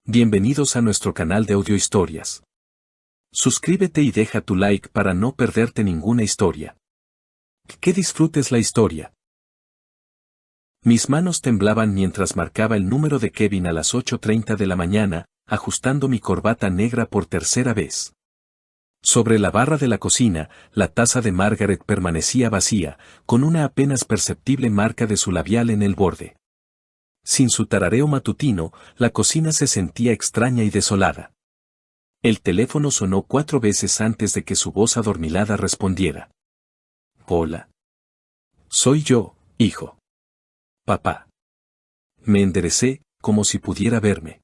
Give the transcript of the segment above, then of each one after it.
Bienvenidos a nuestro canal de audiohistorias. Suscríbete y deja tu like para no perderte ninguna historia. Que disfrutes la historia. Mis manos temblaban mientras marcaba el número de Kevin a las 8:30 de la mañana, ajustando mi corbata negra por tercera vez. Sobre la barra de la cocina, la taza de Margaret permanecía vacía, con una apenas perceptible marca de su labial en el borde. Sin su tarareo matutino, la cocina se sentía extraña y desolada. El teléfono sonó 4 veces antes de que su voz adormilada respondiera. Hola. Soy yo, hijo. Papá. Me enderecé, como si pudiera verme.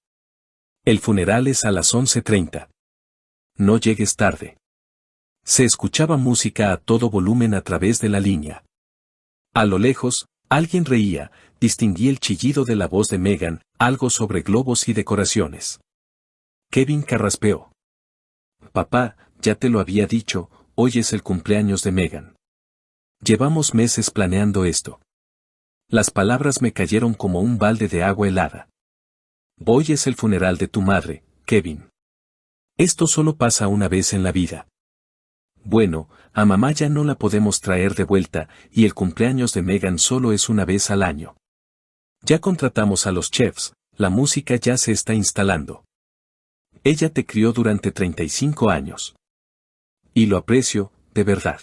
El funeral es a las 11:30. No llegues tarde. Se escuchaba música a todo volumen a través de la línea. A lo lejos, alguien reía, distinguí el chillido de la voz de Megan, algo sobre globos y decoraciones. Kevin carraspeó. Papá, ya te lo había dicho, hoy es el cumpleaños de Megan. Llevamos meses planeando esto. Las palabras me cayeron como un balde de agua helada. Hoy es el funeral de tu madre, Kevin. Esto solo pasa una vez en la vida. Bueno, a mamá ya no la podemos traer de vuelta, y el cumpleaños de Megan solo es una vez al año. Ya contratamos a los chefs, la música ya se está instalando. Ella te crió durante 35 años. Y lo aprecio, de verdad.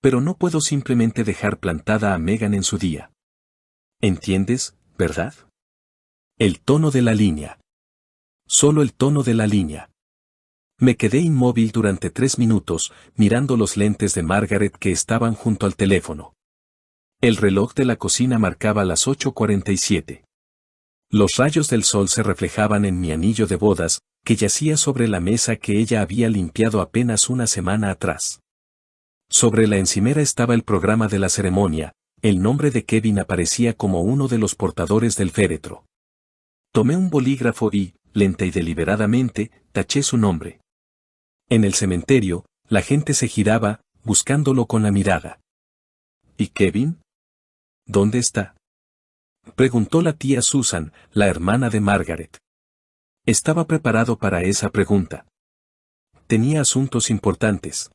Pero no puedo simplemente dejar plantada a Megan en su día. ¿Entiendes, verdad? El tono de la línea. Solo el tono de la línea. Me quedé inmóvil durante 3 minutos, mirando los lentes de Margaret que estaban junto al teléfono. El reloj de la cocina marcaba las 8:47. Los rayos del sol se reflejaban en mi anillo de bodas, que yacía sobre la mesa que ella había limpiado apenas una semana atrás. Sobre la encimera estaba el programa de la ceremonia, el nombre de Kevin aparecía como uno de los portadores del féretro. Tomé un bolígrafo y, lenta y deliberadamente, taché su nombre. En el cementerio, la gente se giraba, buscándolo con la mirada. ¿Y Kevin? ¿Dónde está? Preguntó la tía Susan, la hermana de Margaret. Estaba preparado para esa pregunta. Tenía asuntos importantes.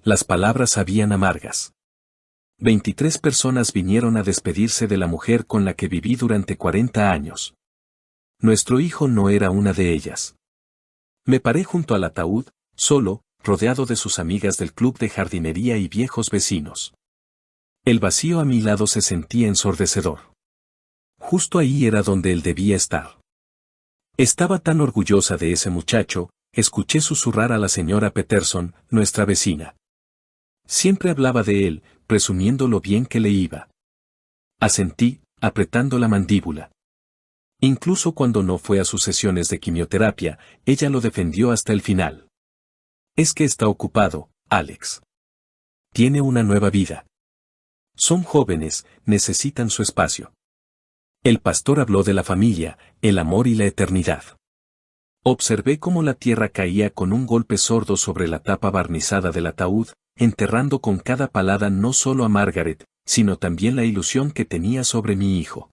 Las palabras sabían amargas. 23 personas vinieron a despedirse de la mujer con la que viví durante 40 años. Nuestro hijo no era una de ellas. Me paré junto al ataúd, solo, rodeado de sus amigas del club de jardinería y viejos vecinos. El vacío a mi lado se sentía ensordecedor. Justo ahí era donde él debía estar. Estaba tan orgullosa de ese muchacho, escuché susurrar a la señora Peterson, nuestra vecina. Siempre hablaba de él, presumiendo lo bien que le iba. Asentí, apretando la mandíbula. Incluso cuando no fue a sus sesiones de quimioterapia, ella lo defendió hasta el final. Es que está ocupado, Alex. Tiene una nueva vida. Son jóvenes, necesitan su espacio. El pastor habló de la familia, el amor y la eternidad. Observé cómo la tierra caía con un golpe sordo sobre la tapa barnizada del ataúd, enterrando con cada palada no solo a Margaret, sino también la ilusión que tenía sobre mi hijo.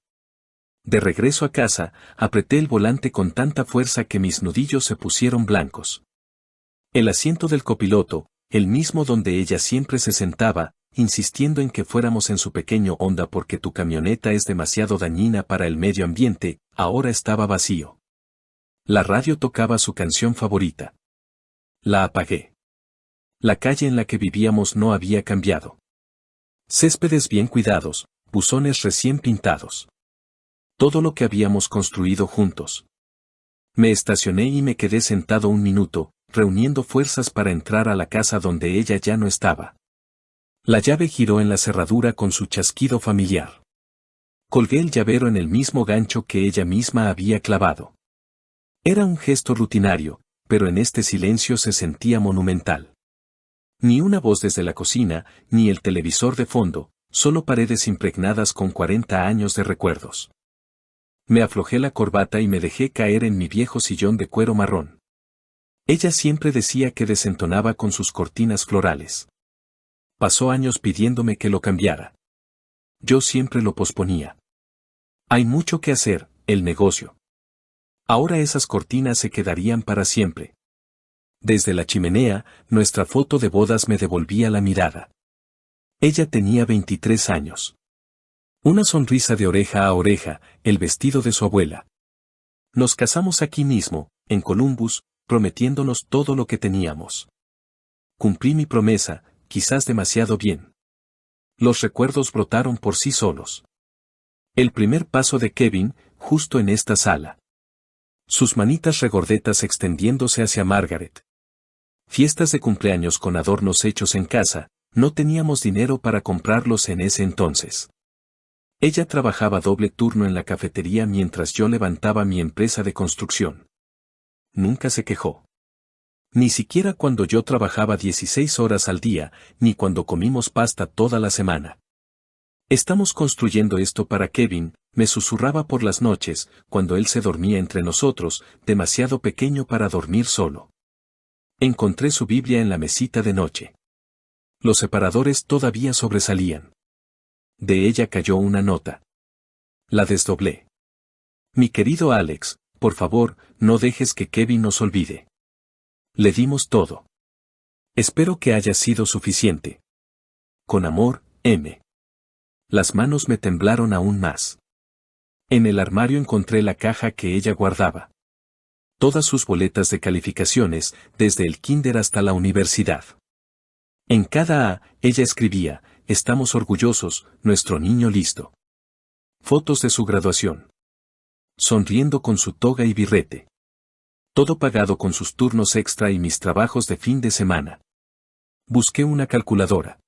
De regreso a casa, apreté el volante con tanta fuerza que mis nudillos se pusieron blancos. El asiento del copiloto, el mismo donde ella siempre se sentaba, insistiendo en que fuéramos en su pequeño Honda porque tu camioneta es demasiado dañina para el medio ambiente, ahora estaba vacío. La radio tocaba su canción favorita. La apagué. La calle en la que vivíamos no había cambiado. Céspedes bien cuidados, buzones recién pintados. Todo lo que habíamos construido juntos. Me estacioné y me quedé sentado un minuto, reuniendo fuerzas para entrar a la casa donde ella ya no estaba. La llave giró en la cerradura con su chasquido familiar. Colgué el llavero en el mismo gancho que ella misma había clavado. Era un gesto rutinario, pero en este silencio se sentía monumental. Ni una voz desde la cocina, ni el televisor de fondo, solo paredes impregnadas con 40 años de recuerdos. Me aflojé la corbata y me dejé caer en mi viejo sillón de cuero marrón. Ella siempre decía que desentonaba con sus cortinas florales. Pasó años pidiéndome que lo cambiara. Yo siempre lo posponía. Hay mucho que hacer, el negocio. Ahora esas cortinas se quedarían para siempre. Desde la chimenea, nuestra foto de bodas me devolvía la mirada. Ella tenía 23 años. Una sonrisa de oreja a oreja, el vestido de su abuela. Nos casamos aquí mismo, en Columbus, prometiéndonos todo lo que teníamos. Cumplí mi promesa, quizás demasiado bien. Los recuerdos brotaron por sí solos. El primer paso de Kevin, justo en esta sala. Sus manitas regordetas extendiéndose hacia Margaret. Fiestas de cumpleaños con adornos hechos en casa, no teníamos dinero para comprarlos en ese entonces. Ella trabajaba doble turno en la cafetería mientras yo levantaba mi empresa de construcción. Nunca se quejó. Ni siquiera cuando yo trabajaba 16 horas al día, ni cuando comimos pasta toda la semana. Estamos construyendo esto para Kevin, me susurraba por las noches, cuando él se dormía entre nosotros, demasiado pequeño para dormir solo. Encontré su Biblia en la mesita de noche. Los separadores todavía sobresalían. De ella cayó una nota. La desdoblé. Mi querido Alex, por favor, no dejes que Kevin nos olvide. Le dimos todo. Espero que haya sido suficiente. Con amor, M. Las manos me temblaron aún más. En el armario encontré la caja que ella guardaba. Todas sus boletas de calificaciones, desde el kinder hasta la universidad. En cada A, ella escribía, estamos orgullosos, nuestro niño listo. Fotos de su graduación. Sonriendo con su toga y birrete. Todo pagado con sus turnos extra y mis trabajos de fin de semana. Busqué una calculadora.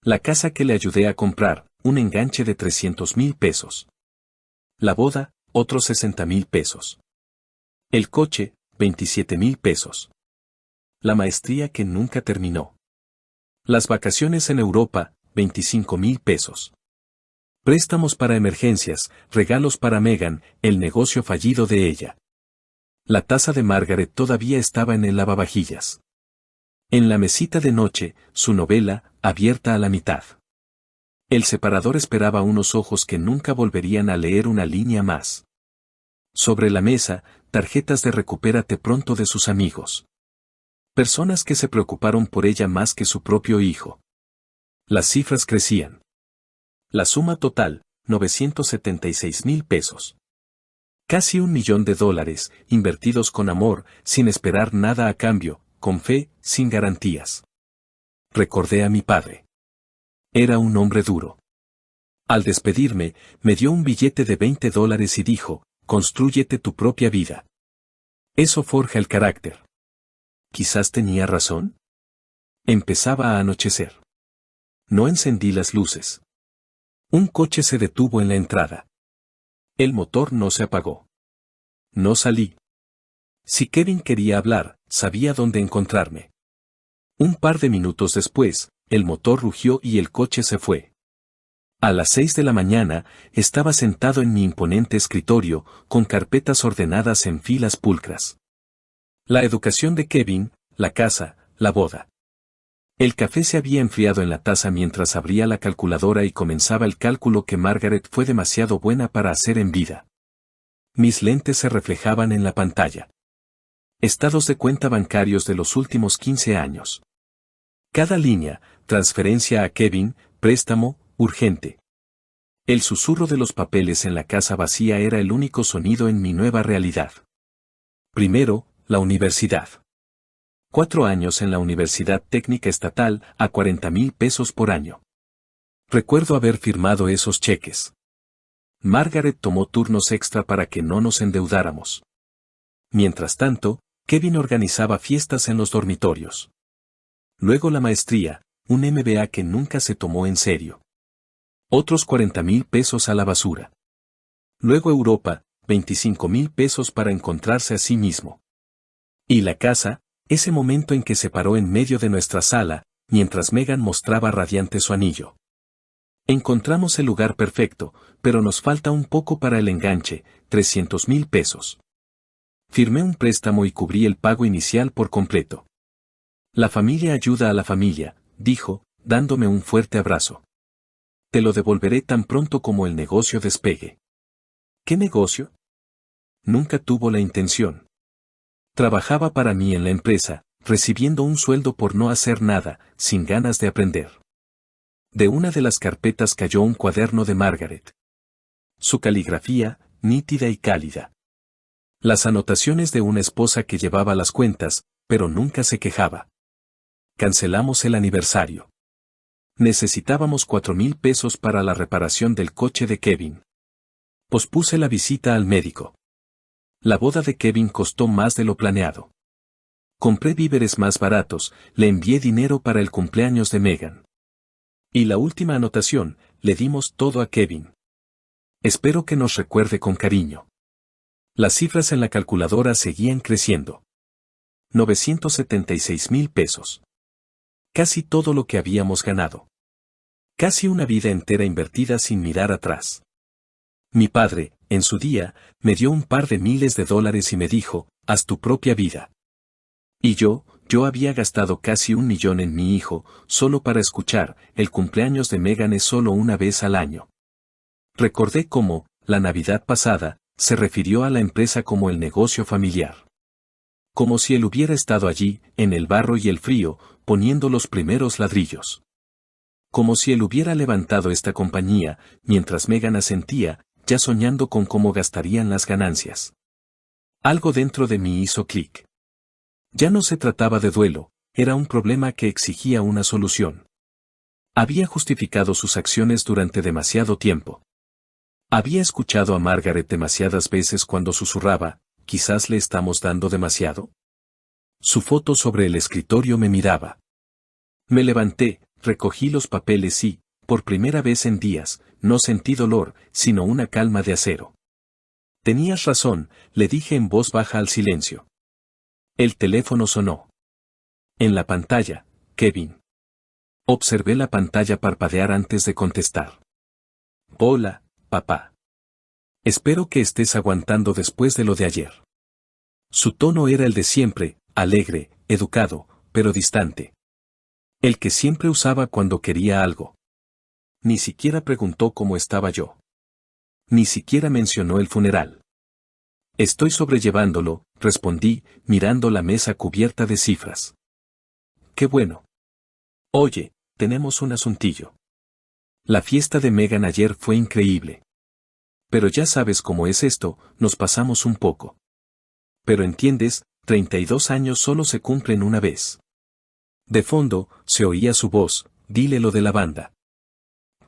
La casa que le ayudé a comprar, un enganche de 300,000 pesos. La boda, otros 60,000 pesos. El coche, 27,000 pesos. La maestría que nunca terminó. Las vacaciones en Europa, 25,000 pesos. Préstamos para emergencias, regalos para Megan, el negocio fallido de ella. La taza de Margaret todavía estaba en el lavavajillas. En la mesita de noche, su novela, abierta a la mitad. El separador esperaba unos ojos que nunca volverían a leer una línea más. Sobre la mesa, tarjetas de recupérate pronto de sus amigos. Personas que se preocuparon por ella más que su propio hijo. Las cifras crecían. La suma total, 976,000 pesos. Casi $1,000,000, invertidos con amor, sin esperar nada a cambio, con fe, sin garantías. Recordé a mi padre. Era un hombre duro. Al despedirme, me dio un billete de $20 y dijo, constrúyete tu propia vida. Eso forja el carácter. Quizás tenía razón. Empezaba a anochecer. No encendí las luces. Un coche se detuvo en la entrada. El motor no se apagó. No salí. Si Kevin quería hablar, sabía dónde encontrarme. Un par de minutos después, el motor rugió y el coche se fue. A las 6 de la mañana, estaba sentado en mi imponente escritorio, con carpetas ordenadas en filas pulcras. La educación de Kevin, la casa, la boda. El café se había enfriado en la taza mientras abría la calculadora y comenzaba el cálculo que Margaret fue demasiado buena para hacer en vida. Mis lentes se reflejaban en la pantalla. Estados de cuenta bancarios de los últimos 15 años. Cada línea, transferencia a Kevin, préstamo, urgente. El susurro de los papeles en la casa vacía era el único sonido en mi nueva realidad. Primero, la universidad. 4 años en la Universidad Técnica Estatal, a 40,000 pesos por año. Recuerdo haber firmado esos cheques. Margaret tomó turnos extra para que no nos endeudáramos. Mientras tanto, Kevin organizaba fiestas en los dormitorios. Luego la maestría, un MBA que nunca se tomó en serio. Otros 40,000 pesos a la basura. Luego Europa, 25,000 pesos para encontrarse a sí mismo. Y la casa, ese momento en que se paró en medio de nuestra sala, mientras Megan mostraba radiante su anillo. Encontramos el lugar perfecto, pero nos falta un poco para el enganche, 300,000 pesos. Firmé un préstamo y cubrí el pago inicial por completo. La familia ayuda a la familia, dijo, dándome un fuerte abrazo. Te lo devolveré tan pronto como el negocio despegue. ¿Qué negocio? Nunca tuvo la intención. Trabajaba para mí en la empresa, recibiendo un sueldo por no hacer nada, sin ganas de aprender. De una de las carpetas cayó un cuaderno de Margaret. Su caligrafía, nítida y cálida. Las anotaciones de una esposa que llevaba las cuentas, pero nunca se quejaba. Cancelamos el aniversario. Necesitábamos 4,000 pesos para la reparación del coche de Kevin. Pospuse la visita al médico. La boda de Kevin costó más de lo planeado. Compré víveres más baratos, le envié dinero para el cumpleaños de Megan. Y la última anotación, le dimos todo a Kevin. Espero que nos recuerde con cariño. Las cifras en la calculadora seguían creciendo. 976,000 pesos. Casi todo lo que habíamos ganado. Casi una vida entera invertida sin mirar atrás. Mi padre, en su día, me dio un par de miles de dólares y me dijo, haz tu propia vida. Y yo había gastado casi 1,000,000 en mi hijo, solo para escuchar, el cumpleaños de Megan es solo una vez al año. Recordé cómo, la Navidad pasada, se refirió a la empresa como el negocio familiar. Como si él hubiera estado allí, en el barro y el frío, poniendo los primeros ladrillos. Como si él hubiera levantado esta compañía, mientras Megan asentía, ya soñando con cómo gastarían las ganancias. Algo dentro de mí hizo clic. Ya no se trataba de duelo, era un problema que exigía una solución. Había justificado sus acciones durante demasiado tiempo. Había escuchado a Margaret demasiadas veces cuando susurraba, quizás le estamos dando demasiado. Su foto sobre el escritorio me miraba. Me levanté, recogí los papeles y, por primera vez en días, no sentí dolor, sino una calma de acero. Tenías razón, le dije en voz baja al silencio. El teléfono sonó. En la pantalla, Kevin. Observé la pantalla parpadear antes de contestar. Hola, papá. Espero que estés aguantando después de lo de ayer. Su tono era el de siempre, alegre, educado, pero distante. El que siempre usaba cuando quería algo. Ni siquiera preguntó cómo estaba yo. Ni siquiera mencionó el funeral. Estoy sobrellevándolo, respondí, mirando la mesa cubierta de cifras. Qué bueno. Oye, tenemos un asuntillo. La fiesta de Megan ayer fue increíble. Pero ya sabes cómo es esto, nos pasamos un poco. Pero entiendes, 32 años solo se cumplen una vez. De fondo, se oía su voz, dile lo de la banda.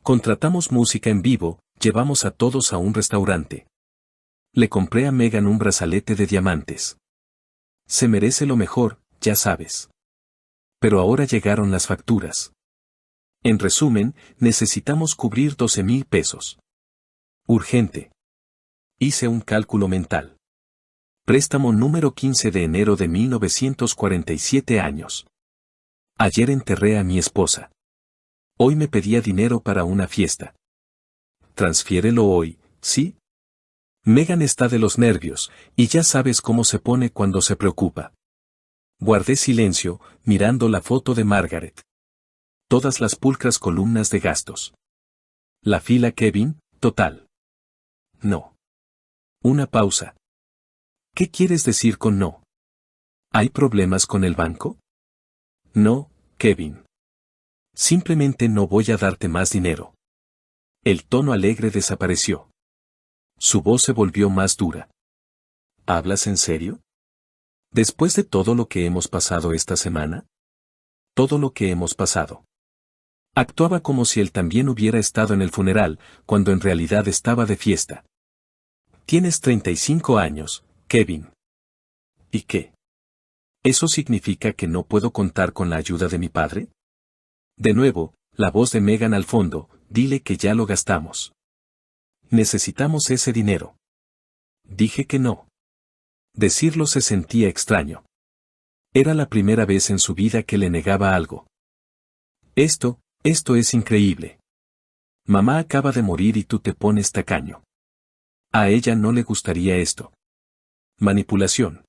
Contratamos música en vivo, llevamos a todos a un restaurante. Le compré a Megan un brazalete de diamantes. Se merece lo mejor, ya sabes. Pero ahora llegaron las facturas. En resumen, necesitamos cubrir 12,000 pesos. Urgente. Hice un cálculo mental. Préstamo número 15 de enero de 1947 años. Ayer enterré a mi esposa. Hoy me pedía dinero para una fiesta. Transfiérelo hoy, ¿sí? Megan está de los nervios, y ya sabes cómo se pone cuando se preocupa. Guardé silencio, mirando la foto de Margaret. Todas las pulcras columnas de gastos. La fila Kevin, total. No. Una pausa. ¿Qué quieres decir con no? ¿Hay problemas con el banco? No, Kevin. Simplemente no voy a darte más dinero. El tono alegre desapareció. Su voz se volvió más dura. ¿Hablas en serio? ¿Después de todo lo que hemos pasado esta semana? Todo lo que hemos pasado. Actuaba como si él también hubiera estado en el funeral, cuando en realidad estaba de fiesta. Tienes 35 años, Kevin. ¿Y qué? ¿Eso significa que no puedo contar con la ayuda de mi padre? De nuevo, la voz de Megan al fondo, dile que ya lo gastamos. Necesitamos ese dinero. Dije que no. Decirlo se sentía extraño. Era la primera vez en su vida que le negaba algo. Esto es increíble. Mamá acaba de morir y tú te pones tacaño. A ella no le gustaría esto. Manipulación.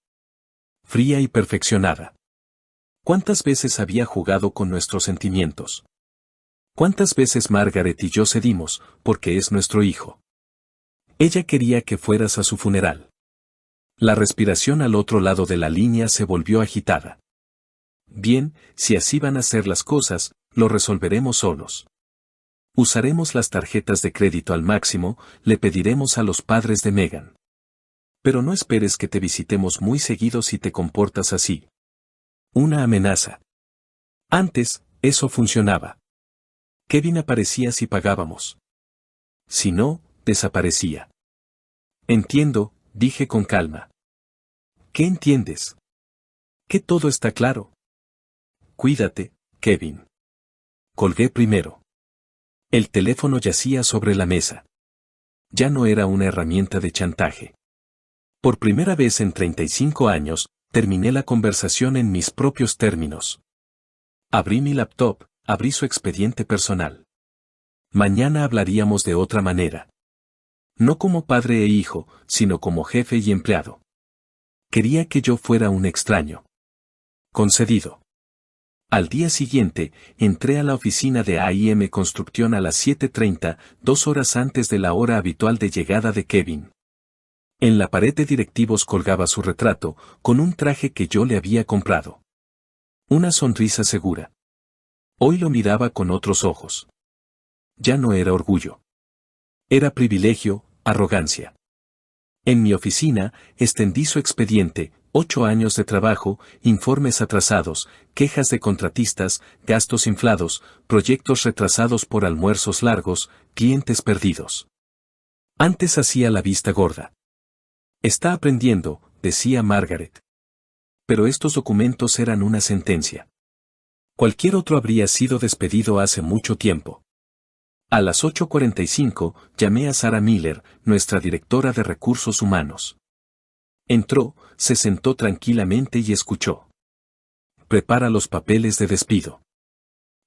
Fría y perfeccionada. ¿Cuántas veces había jugado con nuestros sentimientos? ¿Cuántas veces Margaret y yo cedimos, porque es nuestro hijo? Ella quería que fueras a su funeral. La respiración al otro lado de la línea se volvió agitada. Bien, si así van a ser las cosas, lo resolveremos solos. Usaremos las tarjetas de crédito al máximo, le pediremos a los padres de Megan. Pero no esperes que te visitemos muy seguido si te comportas así. Una amenaza. Antes, eso funcionaba. Kevin aparecía si pagábamos. Si no, desaparecía. Entiendo, dije con calma. ¿Qué entiendes? Que todo está claro. Cuídate, Kevin. Colgué primero. El teléfono yacía sobre la mesa. Ya no era una herramienta de chantaje. Por primera vez en 35 años, terminé la conversación en mis propios términos. Abrí mi laptop, abrí su expediente personal. Mañana hablaríamos de otra manera. No como padre e hijo, sino como jefe y empleado. Quería que yo fuera un extraño. Concedido. Al día siguiente, entré a la oficina de AIM Construcción a las 7:30, 2 horas antes de la hora habitual de llegada de Kevin. En la pared de directivos colgaba su retrato, con un traje que yo le había comprado. Una sonrisa segura. Hoy lo miraba con otros ojos. Ya no era orgullo. Era privilegio, arrogancia. En mi oficina, extendí su expediente, 8 años de trabajo, informes atrasados, quejas de contratistas, gastos inflados, proyectos retrasados por almuerzos largos, clientes perdidos. Antes hacía la vista gorda. Está aprendiendo, decía Margaret. Pero estos documentos eran una sentencia. Cualquier otro habría sido despedido hace mucho tiempo. A las 8:45, llamé a Sarah Miller, nuestra directora de recursos humanos. Entró, se sentó tranquilamente y escuchó. Prepara los papeles de despido.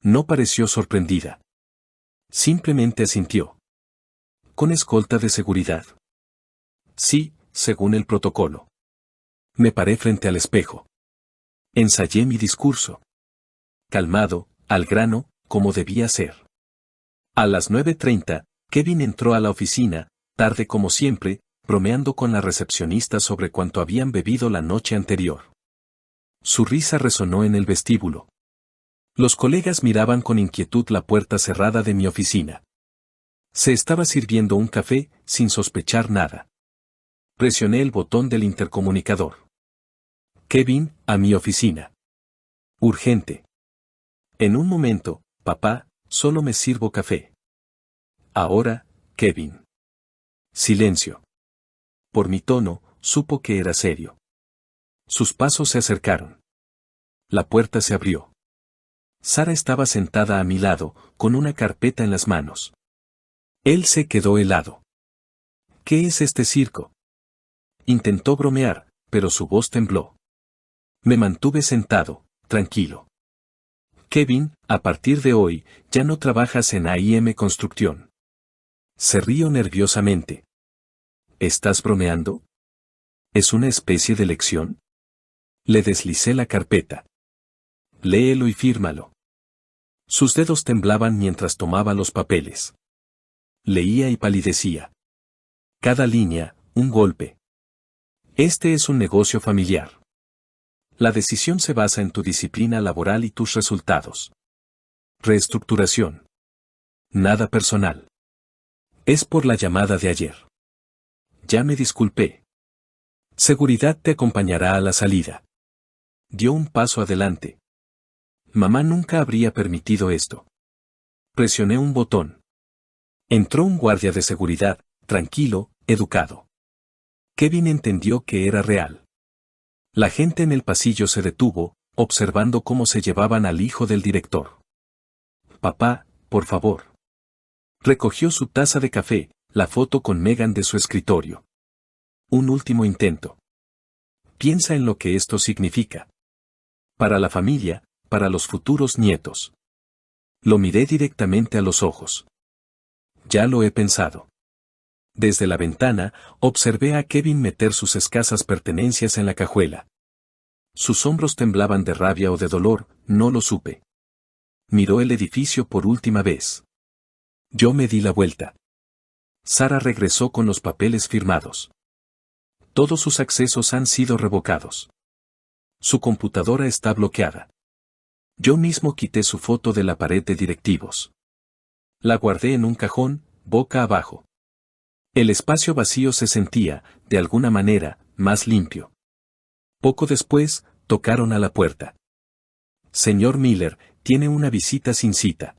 No pareció sorprendida. Simplemente asintió. ¿Con escolta de seguridad? Sí, según el protocolo. Me paré frente al espejo. Ensayé mi discurso. Calmado, al grano, como debía ser. A las 9:30, Kevin entró a la oficina, tarde como siempre, bromeando con la recepcionista sobre cuánto habían bebido la noche anterior. Su risa resonó en el vestíbulo. Los colegas miraban con inquietud la puerta cerrada de mi oficina. Se estaba sirviendo un café, sin sospechar nada. Presioné el botón del intercomunicador. Kevin, a mi oficina. Urgente. En un momento, papá, solo me sirvo café. Ahora, Kevin. Silencio. Por mi tono, supo que era serio. Sus pasos se acercaron. La puerta se abrió. Sara estaba sentada a mi lado, con una carpeta en las manos. Él se quedó helado. ¿Qué es este circo? Intentó bromear, pero su voz tembló. Me mantuve sentado, tranquilo. Kevin, a partir de hoy, ya no trabajas en AIM Construcción. Se rió nerviosamente. ¿Estás bromeando? ¿Es una especie de lección? Le deslicé la carpeta. Léelo y fírmalo. Sus dedos temblaban mientras tomaba los papeles. Leía y palidecía. Cada línea, un golpe. Este es un negocio familiar. La decisión se basa en tu disciplina laboral y tus resultados. Reestructuración. Nada personal. Es por la llamada de ayer. Ya me disculpé. Seguridad te acompañará a la salida. Dio un paso adelante. Mamá nunca habría permitido esto. Presioné un botón. Entró un guardia de seguridad, tranquilo, educado. Kevin entendió que era real. La gente en el pasillo se detuvo, observando cómo se llevaban al hijo del director. Papá, por favor. Recogió su taza de café, la foto con Megan de su escritorio. Un último intento. Piensa en lo que esto significa. Para la familia, para los futuros nietos. Lo miré directamente a los ojos. Ya lo he pensado. Desde la ventana, observé a Kevin meter sus escasas pertenencias en la cajuela. Sus hombros temblaban de rabia o de dolor, no lo supe. Miró el edificio por última vez. Yo me di la vuelta. Sara regresó con los papeles firmados. Todos sus accesos han sido revocados. Su computadora está bloqueada. Yo mismo quité su foto de la pared de directivos. La guardé en un cajón, boca abajo. El espacio vacío se sentía, de alguna manera, más limpio. Poco después, tocaron a la puerta. Señor Miller, tiene una visita sin cita.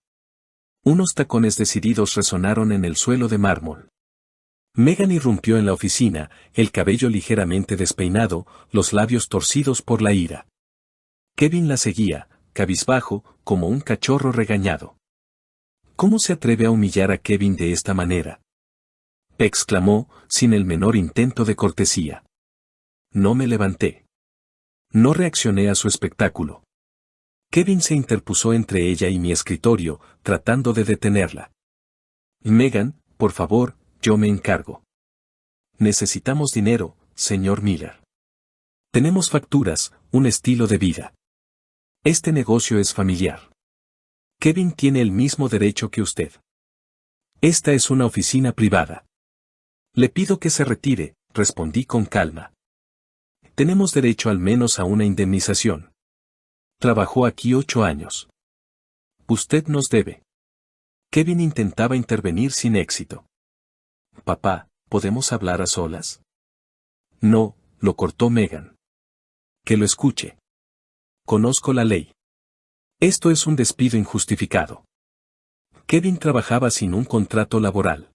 Unos tacones decididos resonaron en el suelo de mármol. Megan irrumpió en la oficina, el cabello ligeramente despeinado, los labios torcidos por la ira. Kevin la seguía, cabizbajo, como un cachorro regañado. ¿Cómo se atreve a humillar a Kevin de esta manera?, exclamó, sin el menor intento de cortesía. No me levanté. No reaccioné a su espectáculo. Kevin se interpuso entre ella y mi escritorio, tratando de detenerla. Megan, por favor, yo me encargo. Necesitamos dinero, señor Miller. Tenemos facturas, un estilo de vida. Este negocio es familiar. Kevin tiene el mismo derecho que usted. Esta es una oficina privada. Le pido que se retire, respondí con calma. Tenemos derecho al menos a una indemnización. Trabajó aquí 8 años. Usted nos debe. Kevin intentaba intervenir sin éxito. Papá, ¿podemos hablar a solas? No, lo cortó Megan. Que lo escuche. Conozco la ley. Esto es un despido injustificado. Kevin trabajaba sin un contrato laboral.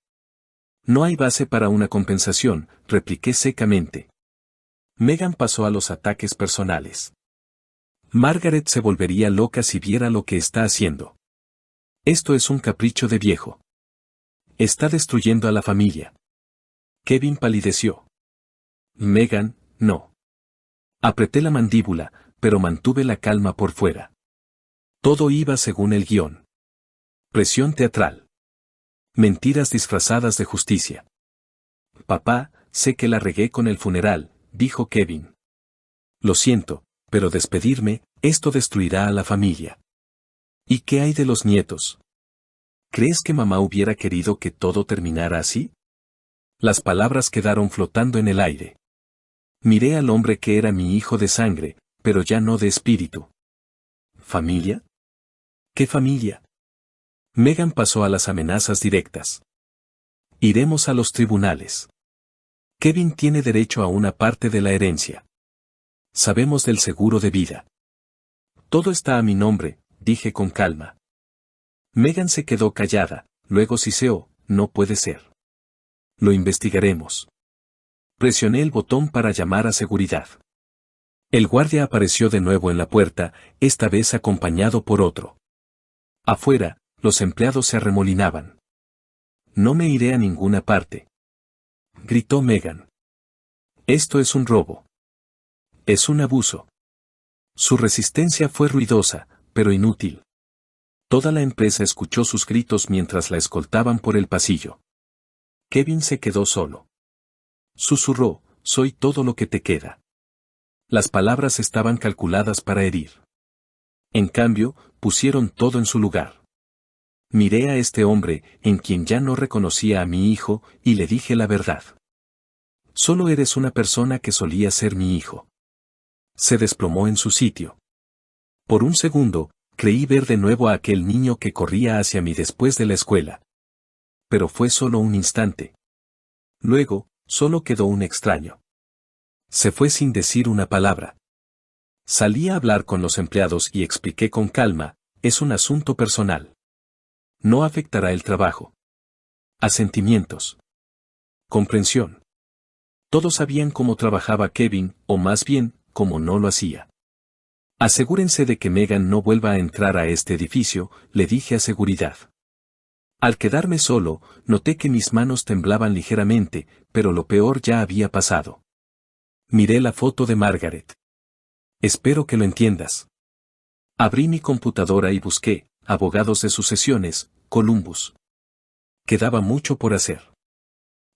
No hay base para una compensación, repliqué secamente. Megan pasó a los ataques personales. Margaret se volvería loca si viera lo que está haciendo. Esto es un capricho de viejo. Está destruyendo a la familia. Kevin palideció. Megan, no. Apreté la mandíbula, pero mantuve la calma por fuera. Todo iba según el guión. Presión teatral. Mentiras disfrazadas de justicia. Papá, sé que la regué con el funeral, dijo Kevin. Lo siento, pero despedirme, esto destruirá a la familia. ¿Y qué hay de los nietos? ¿Crees que mamá hubiera querido que todo terminara así? Las palabras quedaron flotando en el aire. Miré al hombre que era mi hijo de sangre, pero ya no de espíritu. ¿Familia? ¿Qué familia? Megan pasó a las amenazas directas. Iremos a los tribunales. Kevin tiene derecho a una parte de la herencia. Sabemos del seguro de vida. Todo está a mi nombre, dije con calma. Megan se quedó callada, luego siseó, no puede ser. Lo investigaremos. Presioné el botón para llamar a seguridad. El guardia apareció de nuevo en la puerta, esta vez acompañado por otro. Afuera, los empleados se arremolinaban. No me iré a ninguna parte. Gritó Megan. Esto es un robo. Es un abuso. Su resistencia fue ruidosa, pero inútil. Toda la empresa escuchó sus gritos mientras la escoltaban por el pasillo. Kevin se quedó solo. Susurró, soy todo lo que te queda. Las palabras estaban calculadas para herir. En cambio, pusieron todo en su lugar. Miré a este hombre, en quien ya no reconocía a mi hijo, y le dije la verdad. Solo eres una persona que solía ser mi hijo. Se desplomó en su sitio. Por un segundo, creí ver de nuevo a aquel niño que corría hacia mí después de la escuela. Pero fue solo un instante. Luego, solo quedó un extraño. Se fue sin decir una palabra. Salí a hablar con los empleados y expliqué con calma, es un asunto personal. No afectará el trabajo. Asentimientos. Comprensión. Todos sabían cómo trabajaba Kevin, o más bien, cómo no lo hacía. Asegúrense de que Megan no vuelva a entrar a este edificio, le dije a seguridad. Al quedarme solo, noté que mis manos temblaban ligeramente, pero lo peor ya había pasado. Miré la foto de Margaret. Espero que lo entiendas. Abrí mi computadora y busqué, abogados de sucesiones, Columbus. Quedaba mucho por hacer.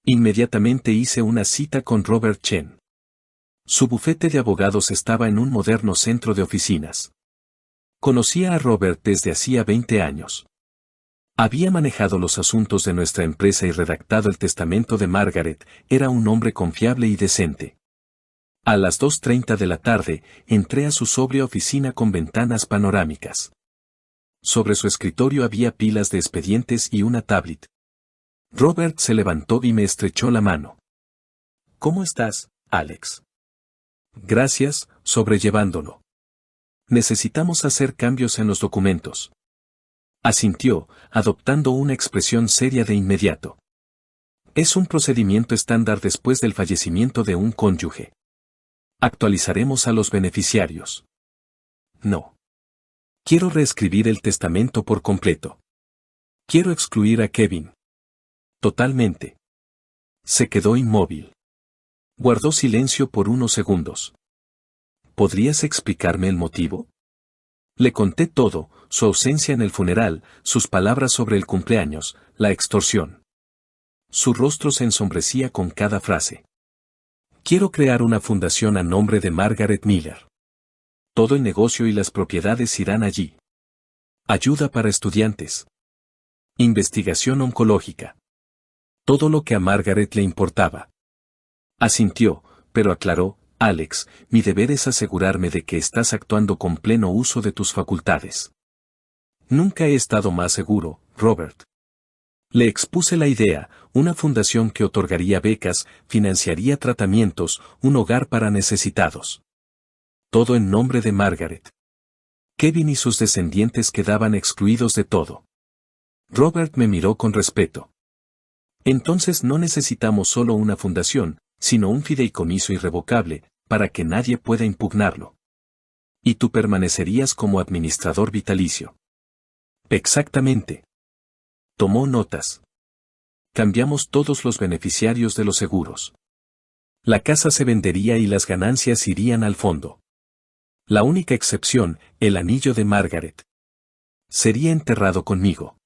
Inmediatamente hice una cita con Robert Chen. Su bufete de abogados estaba en un moderno centro de oficinas. Conocía a Robert desde hacía 20 años. Había manejado los asuntos de nuestra empresa y redactado el testamento de Margaret, era un hombre confiable y decente. A las 2:30 de la tarde, entré a su sobria oficina con ventanas panorámicas. Sobre su escritorio había pilas de expedientes y una tablet. Robert se levantó y me estrechó la mano. ¿Cómo estás, Alex? Gracias, sobrellevándolo. Necesitamos hacer cambios en los documentos. Asintió, adoptando una expresión seria de inmediato. Es un procedimiento estándar después del fallecimiento de un cónyuge. Actualizaremos a los beneficiarios. No. Quiero reescribir el testamento por completo. Quiero excluir a Kevin. Totalmente. Se quedó inmóvil. Guardó silencio por unos segundos. ¿Podrías explicarme el motivo? Le conté todo, su ausencia en el funeral, sus palabras sobre el cumpleaños, la extorsión. Su rostro se ensombrecía con cada frase. Quiero crear una fundación a nombre de Margaret Miller. Todo el negocio y las propiedades irán allí. Ayuda para estudiantes. Investigación oncológica. Todo lo que a Margaret le importaba. Asintió, pero aclaró, Alex, mi deber es asegurarme de que estás actuando con pleno uso de tus facultades. Nunca he estado más seguro, Robert. Le expuse la idea, una fundación que otorgaría becas, financiaría tratamientos, un hogar para necesitados. Todo en nombre de Margaret. Kevin y sus descendientes quedaban excluidos de todo. Robert me miró con respeto. Entonces no necesitamos solo una fundación, sino un fideicomiso irrevocable, para que nadie pueda impugnarlo. Y tú permanecerías como administrador vitalicio. Exactamente. Tomó notas. Cambiamos todos los beneficiarios de los seguros. La casa se vendería y las ganancias irían al fondo. La única excepción, el anillo de Margaret. Sería enterrado conmigo.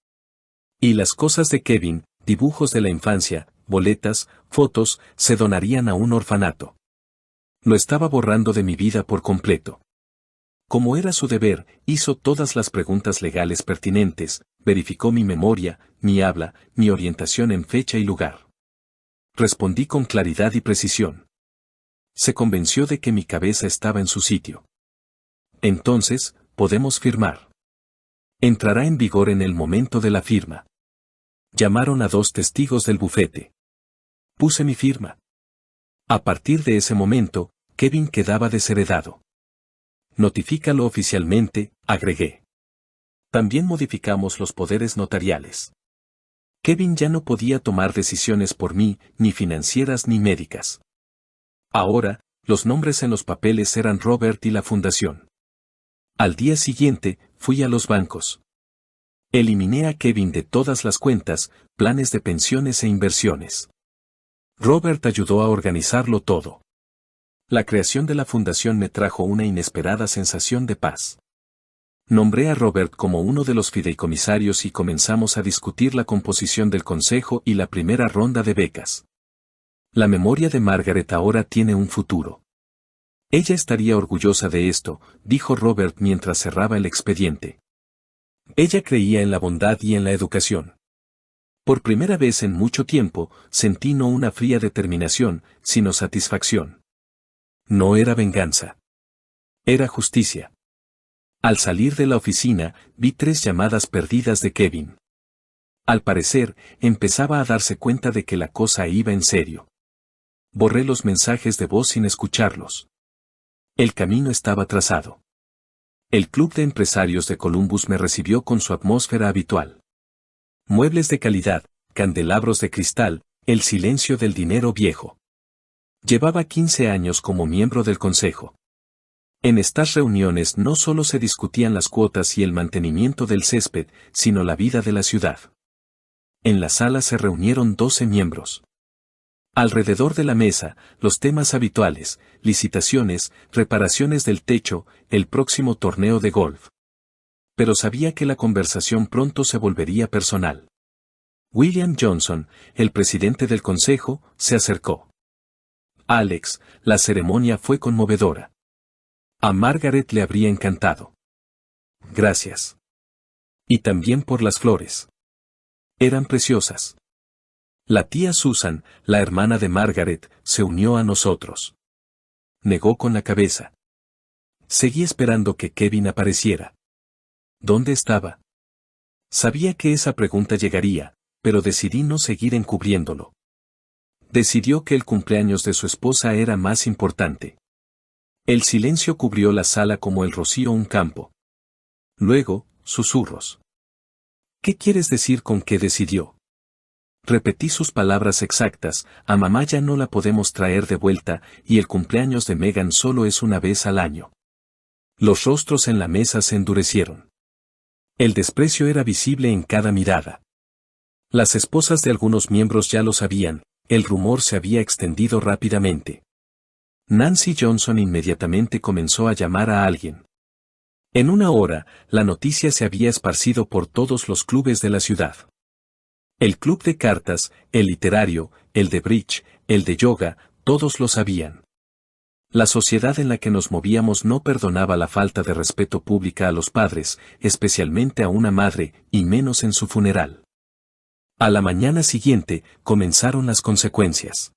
Y las cosas de Kevin, dibujos de la infancia, boletas, fotos, se donarían a un orfanato. Lo estaba borrando de mi vida por completo. Como era su deber, hizo todas las preguntas legales pertinentes, verificó mi memoria, mi habla, mi orientación en fecha y lugar. Respondí con claridad y precisión. Se convenció de que mi cabeza estaba en su sitio. Entonces, podemos firmar. Entrará en vigor en el momento de la firma. Llamaron a 2 testigos del bufete. Puse mi firma. A partir de ese momento, Kevin quedaba desheredado. Notifícalo oficialmente, agregué. También modificamos los poderes notariales. Kevin ya no podía tomar decisiones por mí, ni financieras ni médicas. Ahora, los nombres en los papeles eran Robert y la fundación. Al día siguiente, fui a los bancos. Eliminé a Kevin de todas las cuentas, planes de pensiones e inversiones. Robert ayudó a organizarlo todo. La creación de la fundación me trajo una inesperada sensación de paz. Nombré a Robert como uno de los fideicomisarios y comenzamos a discutir la composición del consejo y la primera ronda de becas. La memoria de Margaret ahora tiene un futuro. Ella estaría orgullosa de esto, dijo Robert mientras cerraba el expediente. Ella creía en la bondad y en la educación. Por primera vez en mucho tiempo, sentí no una fría determinación, sino satisfacción. No era venganza. Era justicia. Al salir de la oficina, vi 3 llamadas perdidas de Kevin. Al parecer, empezaba a darse cuenta de que la cosa iba en serio. Borré los mensajes de voz sin escucharlos. El camino estaba trazado. El Club de Empresarios de Columbus me recibió con su atmósfera habitual. Muebles de calidad, candelabros de cristal, el silencio del dinero viejo. Llevaba 15 años como miembro del consejo. En estas reuniones no solo se discutían las cuotas y el mantenimiento del césped, sino la vida de la ciudad. En la sala se reunieron 12 miembros. Alrededor de la mesa, los temas habituales, licitaciones, reparaciones del techo, el próximo torneo de golf. Pero sabía que la conversación pronto se volvería personal. William Johnson, el presidente del consejo, se acercó. Alex, la ceremonia fue conmovedora. A Margaret le habría encantado. Gracias. Y también por las flores. Eran preciosas. La tía Susan, la hermana de Margaret, se unió a nosotros. Negó con la cabeza. Seguí esperando que Kevin apareciera. ¿Dónde estaba? Sabía que esa pregunta llegaría, pero decidí no seguir encubriéndolo. Decidió que el cumpleaños de su esposa era más importante. El silencio cubrió la sala como el rocío un campo. Luego, susurros. ¿Qué quieres decir con que decidió? Repetí sus palabras exactas: a mamá ya no la podemos traer de vuelta, y el cumpleaños de Megan solo es una vez al año. Los rostros en la mesa se endurecieron. El desprecio era visible en cada mirada. Las esposas de algunos miembros ya lo sabían, el rumor se había extendido rápidamente. Nancy Johnson inmediatamente comenzó a llamar a alguien. En una hora, la noticia se había esparcido por todos los clubes de la ciudad. El club de cartas, el literario, el de bridge, el de yoga, todos lo sabían. La sociedad en la que nos movíamos no perdonaba la falta de respeto pública a los padres, especialmente a una madre, y menos en su funeral. A la mañana siguiente, comenzaron las consecuencias.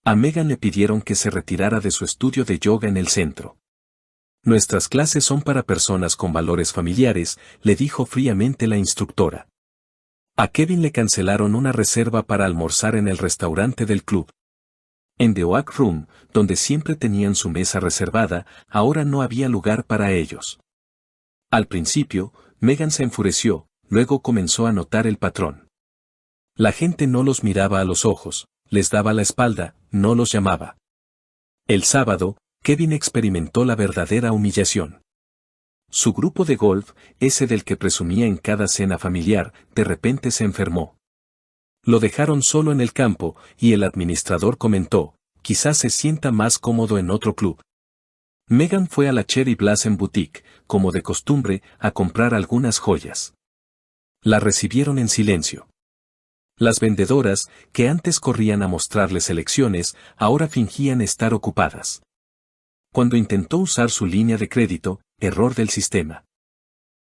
A Megan le pidieron que se retirara de su estudio de yoga en el centro. Nuestras clases son para personas con valores familiares, le dijo fríamente la instructora. A Kevin le cancelaron una reserva para almorzar en el restaurante del club. En The Oak Room, donde siempre tenían su mesa reservada, ahora no había lugar para ellos. Al principio, Megan se enfureció, luego comenzó a notar el patrón. La gente no los miraba a los ojos, les daba la espalda, no los llamaba. El sábado, Kevin experimentó la verdadera humillación. Su grupo de golf, ese del que presumía en cada cena familiar, de repente se enfermó. Lo dejaron solo en el campo, y el administrador comentó: quizás se sienta más cómodo en otro club. Megan fue a la Cherry Blossom Boutique, como de costumbre, a comprar algunas joyas. La recibieron en silencio. Las vendedoras, que antes corrían a mostrarle selecciones, ahora fingían estar ocupadas. Cuando intentó usar su línea de crédito, error del sistema.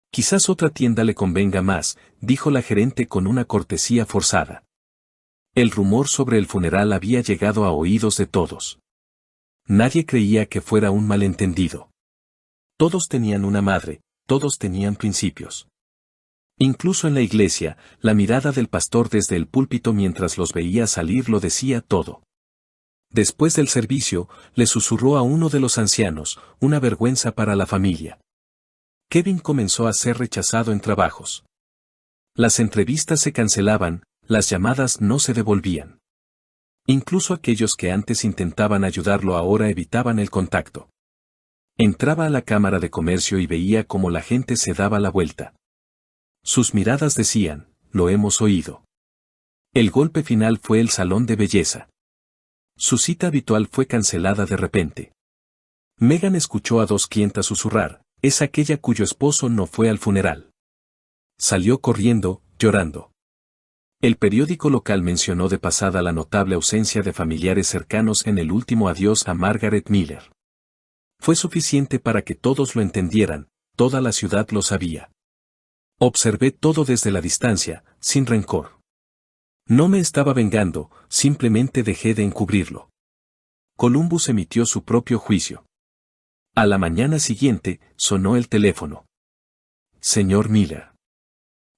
Quizás otra tienda le convenga más, dijo la gerente con una cortesía forzada. El rumor sobre el funeral había llegado a oídos de todos. Nadie creía que fuera un malentendido. Todos tenían una madre, todos tenían principios. Incluso en la iglesia, la mirada del pastor desde el púlpito mientras los veía salir lo decía todo. Después del servicio, le susurró a uno de los ancianos: una vergüenza para la familia. Kevin comenzó a ser rechazado en trabajos. Las entrevistas se cancelaban, las llamadas no se devolvían. Incluso aquellos que antes intentaban ayudarlo ahora evitaban el contacto. Entraba a la Cámara de Comercio y veía cómo la gente se daba la vuelta. Sus miradas decían: lo hemos oído. El golpe final fue el salón de belleza. Su cita habitual fue cancelada de repente. Megan escuchó a dos clientas susurrar: es aquella cuyo esposo no fue al funeral. Salió corriendo, llorando. El periódico local mencionó de pasada la notable ausencia de familiares cercanos en el último adiós a Margaret Miller. Fue suficiente para que todos lo entendieran, toda la ciudad lo sabía. Observé todo desde la distancia, sin rencor. No me estaba vengando, simplemente dejé de encubrirlo. Columbus emitió su propio juicio. A la mañana siguiente, sonó el teléfono. Señor Miller.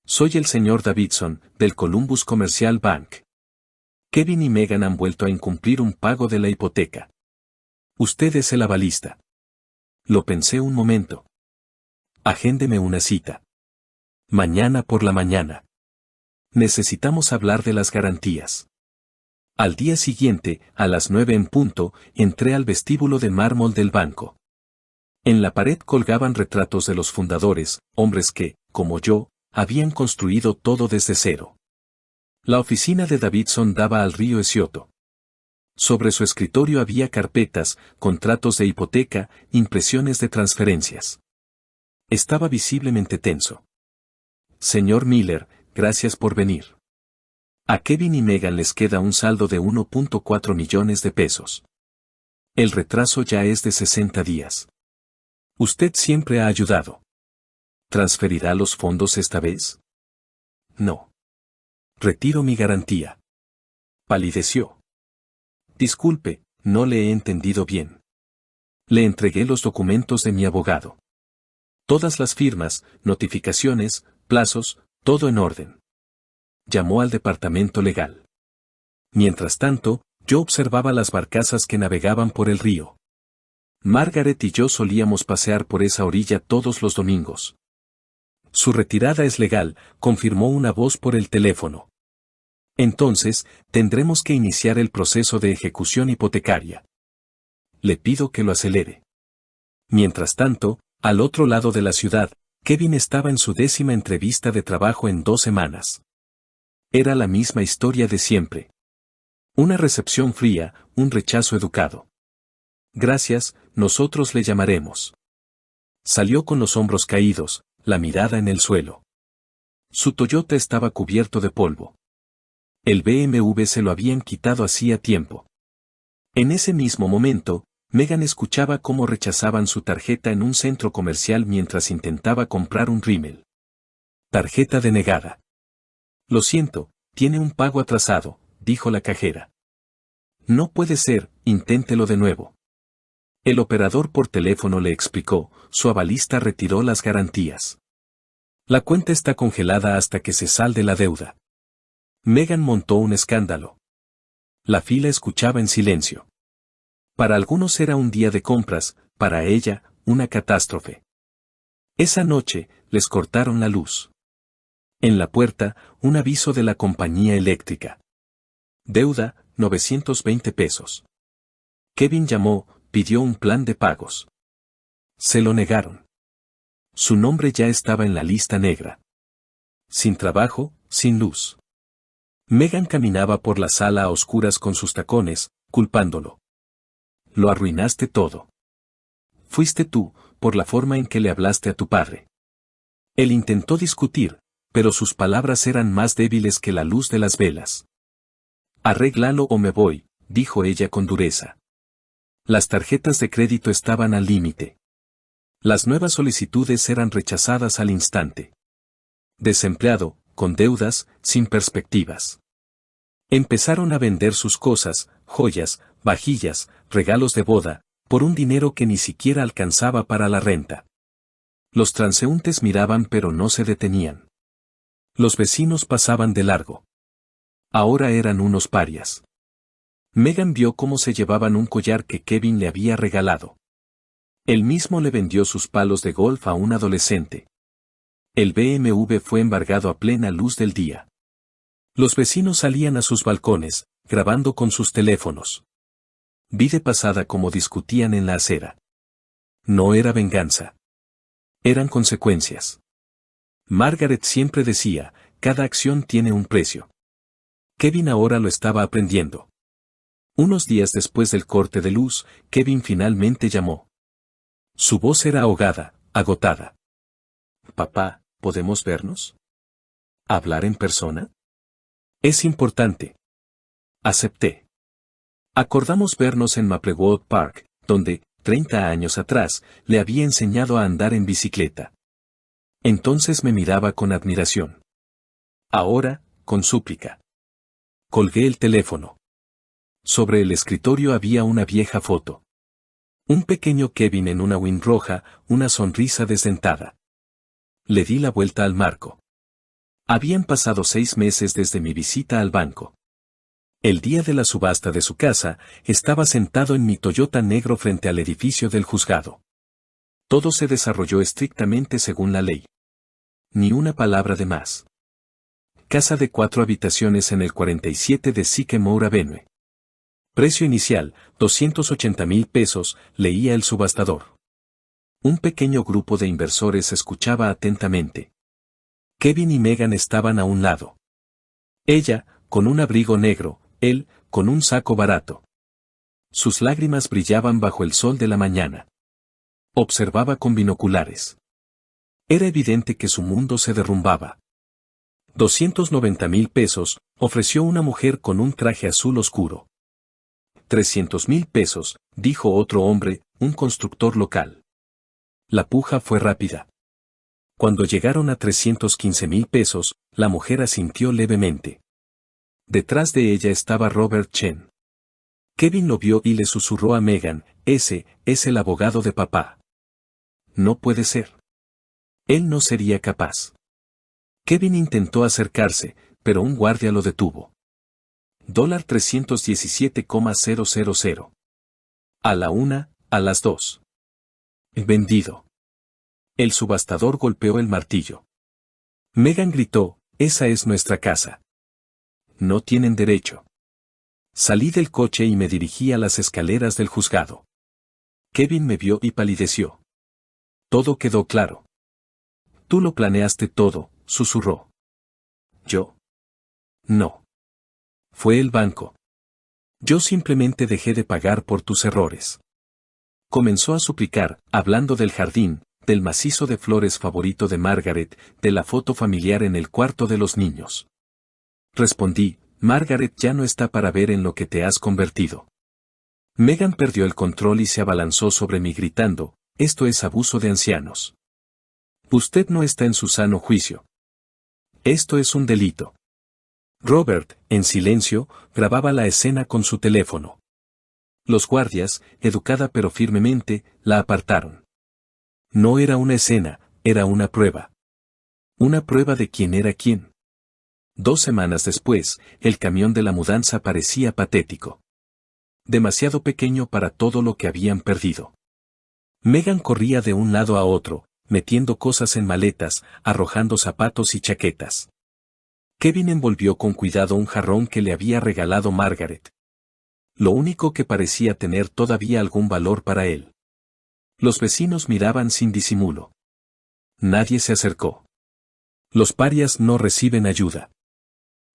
Soy el señor Davidson, del Columbus Commercial Bank. Kevin y Megan han vuelto a incumplir un pago de la hipoteca. Usted es el avalista. Lo pensé un momento. Agéndeme una cita. Mañana por la mañana. Necesitamos hablar de las garantías. Al día siguiente, a las 9 en punto, entré al vestíbulo de mármol del banco. En la pared colgaban retratos de los fundadores, hombres que, como yo, habían construido todo desde cero. La oficina de Davidson daba al río Escioto. Sobre su escritorio había carpetas, contratos de hipoteca, impresiones de transferencias. Estaba visiblemente tenso. Señor Miller, gracias por venir. A Kevin y Megan les queda un saldo de 1.4 millones de pesos. El retraso ya es de 60 días. Usted siempre ha ayudado. ¿Transferirá los fondos esta vez? No. Retiro mi garantía. Palideció. Disculpe, no le he entendido bien. Le entregué los documentos de mi abogado. Todas las firmas, notificaciones, plazos, todo en orden. Llamó al departamento legal. Mientras tanto, yo observaba las barcazas que navegaban por el río. Margaret y yo solíamos pasear por esa orilla todos los domingos. Su retirada es legal, confirmó una voz por el teléfono. Entonces, tendremos que iniciar el proceso de ejecución hipotecaria. Le pido que lo acelere. Mientras tanto, al otro lado de la ciudad, Kevin estaba en su 10ª entrevista de trabajo en 2 semanas. Era la misma historia de siempre. Una recepción fría, un rechazo educado. Gracias, nosotros le llamaremos. Salió con los hombros caídos, la mirada en el suelo. Su Toyota estaba cubierto de polvo. El BMW se lo habían quitado hacía tiempo. En ese mismo momento, Megan escuchaba cómo rechazaban su tarjeta en un centro comercial mientras intentaba comprar un rímel. Tarjeta denegada. Lo siento, tiene un pago atrasado, dijo la cajera. No puede ser, inténtelo de nuevo. El operador por teléfono le explicó, su avalista retiró las garantías. La cuenta está congelada hasta que se salde la deuda. Megan montó un escándalo. La fila escuchaba en silencio. Para algunos era un día de compras, para ella, una catástrofe. Esa noche, les cortaron la luz. En la puerta, un aviso de la compañía eléctrica. Deuda, 920 pesos. Kevin llamó, pidió un plan de pagos. Se lo negaron. Su nombre ya estaba en la lista negra. Sin trabajo, sin luz. Megan caminaba por la sala a oscuras con sus tacones, culpándolo. Lo arruinaste todo. Fuiste tú, por la forma en que le hablaste a tu padre. Él intentó discutir, pero sus palabras eran más débiles que la luz de las velas. Arréglalo o me voy, dijo ella con dureza. Las tarjetas de crédito estaban al límite. Las nuevas solicitudes eran rechazadas al instante. Desempleado, con deudas, sin perspectivas. Empezaron a vender sus cosas, joyas, vajillas, regalos de boda, por un dinero que ni siquiera alcanzaba para la renta. Los transeúntes miraban pero no se detenían. Los vecinos pasaban de largo. Ahora eran unos parias. Megan vio cómo se llevaban un collar que Kevin le había regalado. Él mismo le vendió sus palos de golf a un adolescente. El BMW fue embargado a plena luz del día. Los vecinos salían a sus balcones, grabando con sus teléfonos. Vi de pasada cómo discutían en la acera. No era venganza. Eran consecuencias. Margaret siempre decía, cada acción tiene un precio. Kevin ahora lo estaba aprendiendo. Unos días después del corte de luz, Kevin finalmente llamó. Su voz era ahogada, agotada. Papá, ¿podemos vernos? ¿Hablar en persona? Es importante. Acepté. Acordamos vernos en Maplewood Park, donde, 30 años atrás, le había enseñado a andar en bicicleta. Entonces me miraba con admiración. Ahora, con súplica. Colgué el teléfono. Sobre el escritorio había una vieja foto. Un pequeño Kevin en una Win roja, una sonrisa desdentada. Le di la vuelta al marco. Habían pasado 6 meses desde mi visita al banco. El día de la subasta de su casa, estaba sentado en mi Toyota negro frente al edificio del juzgado. Todo se desarrolló estrictamente según la ley. Ni una palabra de más. Casa de 4 habitaciones en el 47 de Sycamore Avenue. Precio inicial, 280,000 pesos, leía el subastador. Un pequeño grupo de inversores escuchaba atentamente. Kevin y Megan estaban a un lado. Ella, con un abrigo negro, él, con un saco barato. Sus lágrimas brillaban bajo el sol de la mañana. Observaba con binoculares. Era evidente que su mundo se derrumbaba. 290,000 pesos, ofreció una mujer con un traje azul oscuro. 300,000 pesos, dijo otro hombre, un constructor local. La puja fue rápida. Cuando llegaron a 315,000 pesos, la mujer asintió levemente. Detrás de ella estaba Robert Chen. Kevin lo vio y le susurró a Megan, ese es el abogado de papá. No puede ser. Él no sería capaz. Kevin intentó acercarse, pero un guardia lo detuvo. $317,000. A la 1, a las 2. Vendido. El subastador golpeó el martillo. Megan gritó, esa es nuestra casa. No tienen derecho. Salí del coche y me dirigí a las escaleras del juzgado. Kevin me vio y palideció. Todo quedó claro. Tú lo planeaste todo, susurró. ¿Yo? No. Fue el banco. Yo simplemente dejé de pagar por tus errores. Comenzó a suplicar, hablando del jardín, del macizo de flores favorito de Margaret, de la foto familiar en el cuarto de los niños. Respondí, Margaret ya no está para ver en lo que te has convertido. Megan perdió el control y se abalanzó sobre mí gritando, esto es abuso de ancianos. Usted no está en su sano juicio. Esto es un delito. Robert, en silencio, grababa la escena con su teléfono. Los guardias, educada pero firmemente, la apartaron. No era una escena, era una prueba. Una prueba de quién era quién. 2 semanas después, el camión de la mudanza parecía patético. Demasiado pequeño para todo lo que habían perdido. Megan corría de un lado a otro, metiendo cosas en maletas, arrojando zapatos y chaquetas. Kevin envolvió con cuidado un jarrón que le había regalado Margaret. Lo único que parecía tener todavía algún valor para él. Los vecinos miraban sin disimulo. Nadie se acercó. Los parias no reciben ayuda.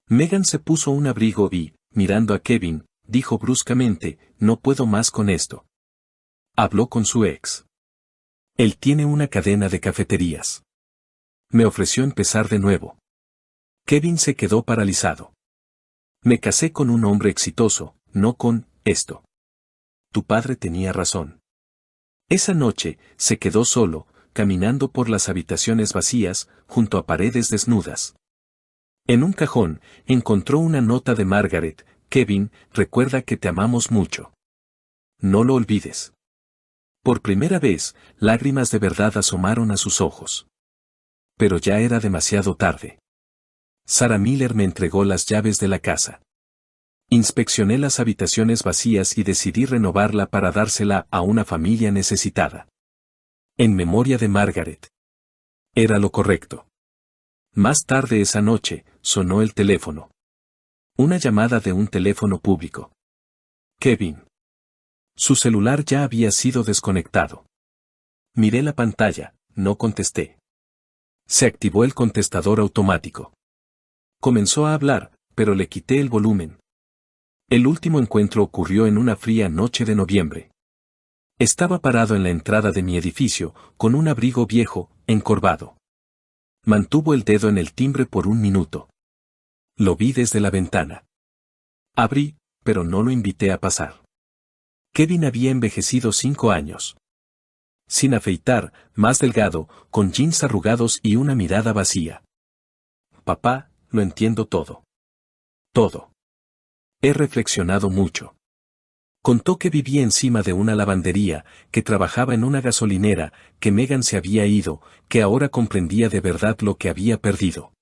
Megan se puso un abrigo y, mirando a Kevin, dijo bruscamente, no puedo más con esto. Habló con su ex. Él tiene una cadena de cafeterías. Me ofreció empezar de nuevo. Kevin se quedó paralizado. Me casé con un hombre exitoso, no con esto. Tu padre tenía razón. Esa noche, se quedó solo, caminando por las habitaciones vacías, junto a paredes desnudas. En un cajón, encontró una nota de Margaret, Kevin, recuerda que te amamos mucho. No lo olvides. Por primera vez, lágrimas de verdad asomaron a sus ojos. Pero ya era demasiado tarde. Sarah Miller me entregó las llaves de la casa. Inspeccioné las habitaciones vacías y decidí renovarla para dársela a una familia necesitada. En memoria de Margaret. Era lo correcto. Más tarde esa noche, sonó el teléfono. Una llamada de un teléfono público. Kevin. Su celular ya había sido desconectado. Miré la pantalla, no contesté. Se activó el contestador automático. Comenzó a hablar, pero le quité el volumen. El último encuentro ocurrió en una fría noche de noviembre. Estaba parado en la entrada de mi edificio, con un abrigo viejo, encorvado. Mantuvo el dedo en el timbre por 1 minuto. Lo vi desde la ventana. Abrí, pero no lo invité a pasar. Kevin había envejecido 5 años. Sin afeitar, más delgado, con jeans arrugados y una mirada vacía. Papá, lo entiendo todo. Todo. He reflexionado mucho. Contó que vivía encima de una lavandería, que trabajaba en una gasolinera, que Megan se había ido, que ahora comprendía de verdad lo que había perdido.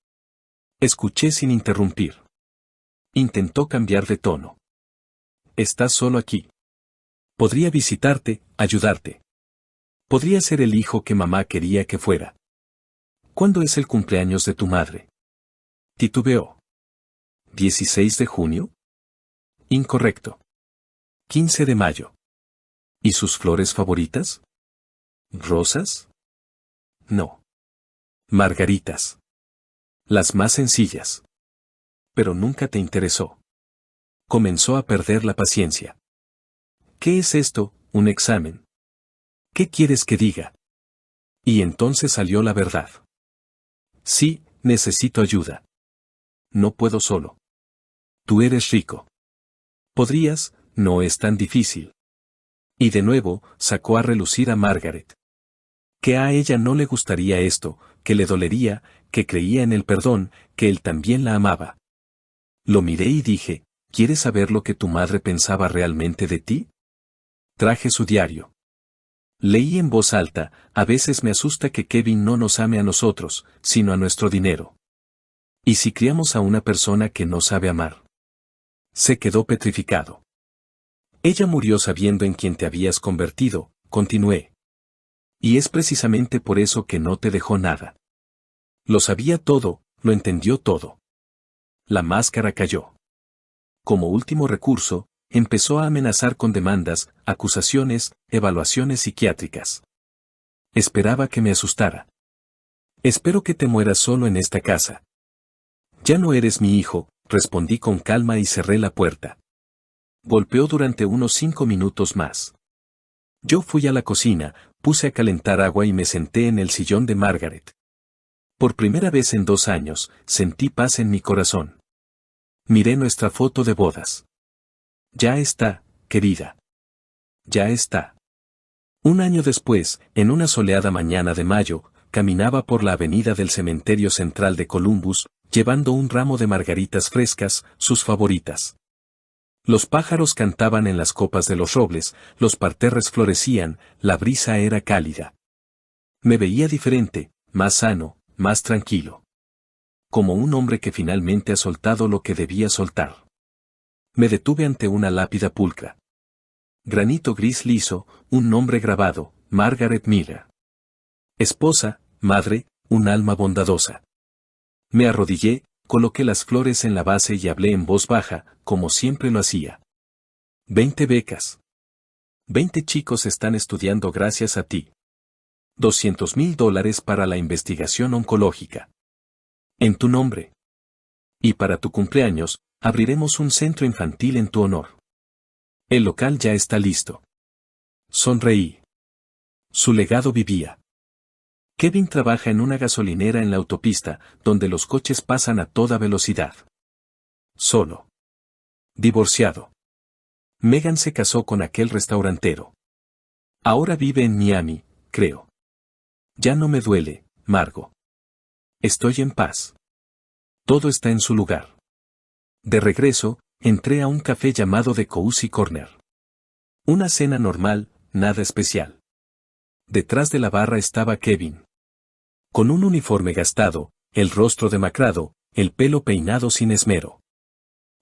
Escuché sin interrumpir. Intentó cambiar de tono. Estás solo aquí. Podría visitarte, ayudarte. Podría ser el hijo que mamá quería que fuera. ¿Cuándo es el cumpleaños de tu madre? Titubeó. ¿16 de junio? Incorrecto. 15 de mayo. ¿Y sus flores favoritas? ¿Rosas? No. Margaritas. Las más sencillas. Pero nunca te interesó. Comenzó a perder la paciencia. ¿Qué es esto, un examen? ¿Qué quieres que diga? Y entonces salió la verdad. Sí, necesito ayuda. No puedo solo. Tú eres rico. Podrías, no es tan difícil. Y de nuevo, sacó a relucir a Margaret. Que a ella no le gustaría esto, que le dolería, que creía en el perdón, que él también la amaba. Lo miré y dije, ¿quieres saber lo que tu madre pensaba realmente de ti? Traje su diario. Leí en voz alta, a veces me asusta que Kevin no nos ame a nosotros, sino a nuestro dinero. ¿Y si criamos a una persona que no sabe amar? Se quedó petrificado. Ella murió sabiendo en quién te habías convertido, continué. Y es precisamente por eso que no te dejó nada. Lo sabía todo, lo entendió todo. La máscara cayó. Como último recurso, empezó a amenazar con demandas, acusaciones, evaluaciones psiquiátricas. Esperaba que me asustara. Espero que te mueras solo en esta casa. Ya no eres mi hijo, respondí con calma y cerré la puerta. Golpeó durante unos 5 minutos más. Yo fui a la cocina, puse a calentar agua y me senté en el sillón de Margaret. Por primera vez en 2 años, sentí paz en mi corazón. Miré nuestra foto de bodas. Ya está, querida. Ya está. 1 año después, en una soleada mañana de mayo, caminaba por la avenida del cementerio central de Columbus, llevando un ramo de margaritas frescas, sus favoritas. Los pájaros cantaban en las copas de los robles, los parterres florecían, la brisa era cálida. Me veía diferente, más sano, más tranquilo. Como un hombre que finalmente ha soltado lo que debía soltar. Me detuve ante una lápida pulcra. Granito gris liso, un nombre grabado, Margaret Miller. Esposa, madre, un alma bondadosa. Me arrodillé, coloqué las flores en la base y hablé en voz baja, como siempre lo hacía. 20 becas. 20 chicos están estudiando gracias a ti. $200,000 para la investigación oncológica. En tu nombre. Y para tu cumpleaños, abriremos un centro infantil en tu honor. El local ya está listo. Sonreí. Su legado vivía. Kevin trabaja en una gasolinera en la autopista, donde los coches pasan a toda velocidad. Solo. Divorciado. Megan se casó con aquel restaurantero. Ahora vive en Miami, creo. Ya no me duele, Margo. Estoy en paz. Todo está en su lugar. De regreso, entré a un café llamado The Cozy Corner. Una cena normal, nada especial. Detrás de la barra estaba Kevin. Con un uniforme gastado, el rostro demacrado, el pelo peinado sin esmero.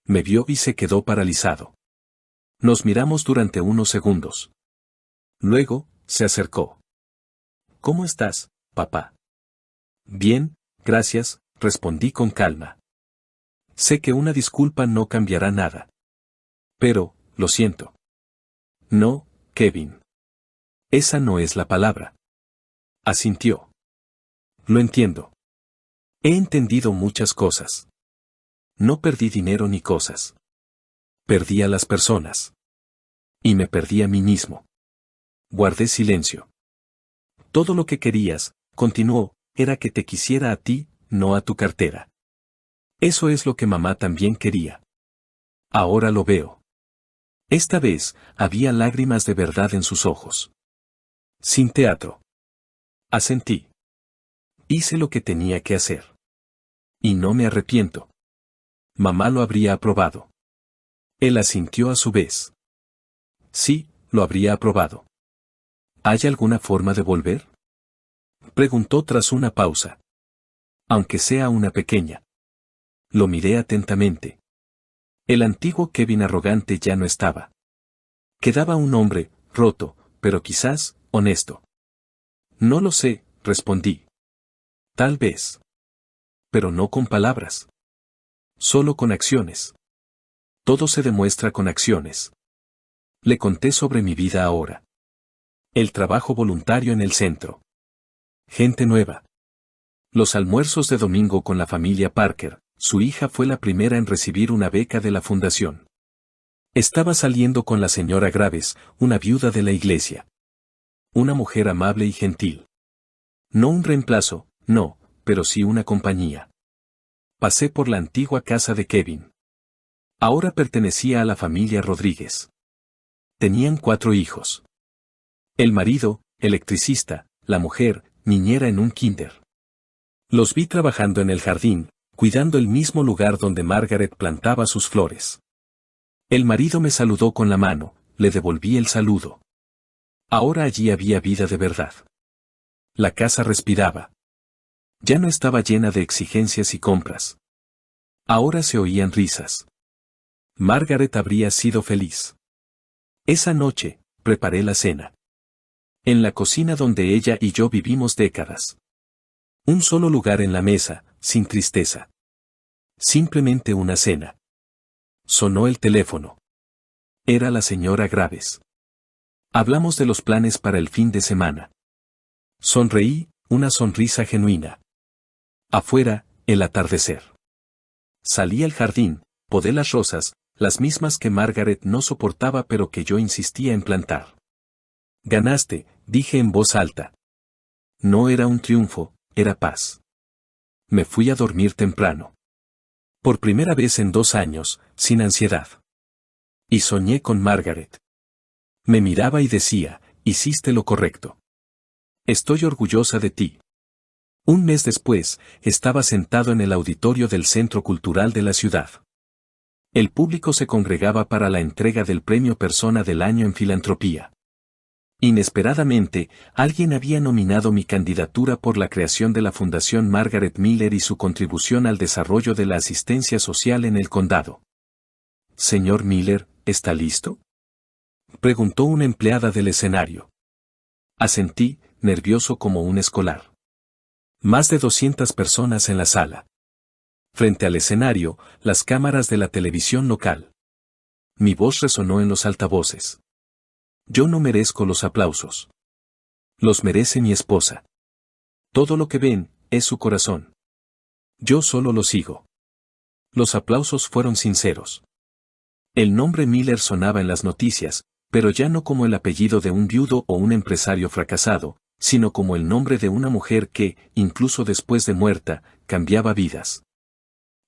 Me vio y se quedó paralizado. Nos miramos durante unos segundos. Luego, se acercó. ¿Cómo estás, papá? Bien, gracias, respondí con calma. Sé que una disculpa no cambiará nada. Pero, lo siento. No, Kevin. Esa no es la palabra. Asintió. Lo entiendo. He entendido muchas cosas. No perdí dinero ni cosas. Perdí a las personas. Y me perdí a mí mismo. Guardé silencio. Todo lo que querías, continuó, era que te quisiera a ti, no a tu cartera. Eso es lo que mamá también quería. Ahora lo veo. Esta vez, había lágrimas de verdad en sus ojos. Sin teatro. Asentí. Hice lo que tenía que hacer. Y no me arrepiento. Mamá lo habría aprobado. Él asintió a su vez. Sí, lo habría aprobado. ¿Hay alguna forma de volver? Preguntó tras una pausa. Aunque sea una pequeña. Lo miré atentamente. El antiguo Kevin arrogante ya no estaba. Quedaba un hombre, roto, pero quizás, honesto. No lo sé, respondí. Tal vez. Pero no con palabras. Solo con acciones. Todo se demuestra con acciones. Le conté sobre mi vida ahora. El trabajo voluntario en el centro. Gente nueva. Los almuerzos de domingo con la familia Parker. Su hija fue la primera en recibir una beca de la fundación. Estaba saliendo con la señora Graves, una viuda de la iglesia. Una mujer amable y gentil. No un reemplazo, no, pero sí una compañía. Pasé por la antigua casa de Kevin. Ahora pertenecía a la familia Rodríguez. Tenían 4 hijos. El marido, electricista, la mujer, niñera en un kinder. Los vi trabajando en el jardín, cuidando el mismo lugar donde Margaret plantaba sus flores. El marido me saludó con la mano, le devolví el saludo. Ahora allí había vida de verdad. La casa respiraba. Ya no estaba llena de exigencias y compras. Ahora se oían risas. Margaret habría sido feliz. Esa noche, preparé la cena. En la cocina donde ella y yo vivimos décadas. Un solo lugar en la mesa, sin tristeza. Simplemente una cena. Sonó el teléfono. Era la señora Graves. Hablamos de los planes para el fin de semana. Sonreí, una sonrisa genuina. Afuera, el atardecer. Salí al jardín, podé las rosas, las mismas que Margaret no soportaba pero que yo insistía en plantar. Ganaste, dije en voz alta. No era un triunfo, era paz. Me fui a dormir temprano. Por primera vez en 2 años, sin ansiedad. Y soñé con Margaret. Me miraba y decía, hiciste lo correcto. Estoy orgullosa de ti. Un mes después, estaba sentado en el auditorio del Centro Cultural de la ciudad. El público se congregaba para la entrega del Premio Persona del Año en Filantropía. Inesperadamente, alguien había nominado mi candidatura por la creación de la Fundación Margaret Miller y su contribución al desarrollo de la asistencia social en el condado. Señor Miller, ¿está listo?, preguntó una empleada del escenario. Asentí, nervioso como un escolar. Más de 200 personas en la sala. Frente al escenario, las cámaras de la televisión local. Mi voz resonó en los altavoces. Yo no merezco los aplausos. Los merece mi esposa. Todo lo que ven, es su corazón. Yo solo lo sigo. Los aplausos fueron sinceros. El nombre Miller sonaba en las noticias, pero ya no como el apellido de un viudo o un empresario fracasado, sino como el nombre de una mujer que, incluso después de muerta, cambiaba vidas.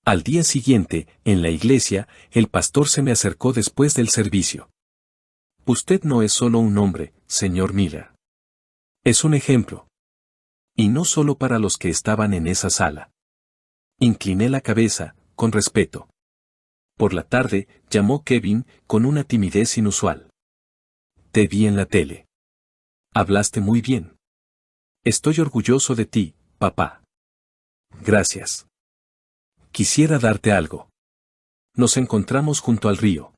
Al día siguiente, en la iglesia, el pastor se me acercó después del servicio. Usted no es solo un nombre, señor Miller. Es un ejemplo. Y no solo para los que estaban en esa sala. Incliné la cabeza, con respeto. Por la tarde, llamó Kevin, con una timidez inusual. Te vi en la tele. Hablaste muy bien. Estoy orgulloso de ti, papá. Gracias. Quisiera darte algo. Nos encontramos junto al río.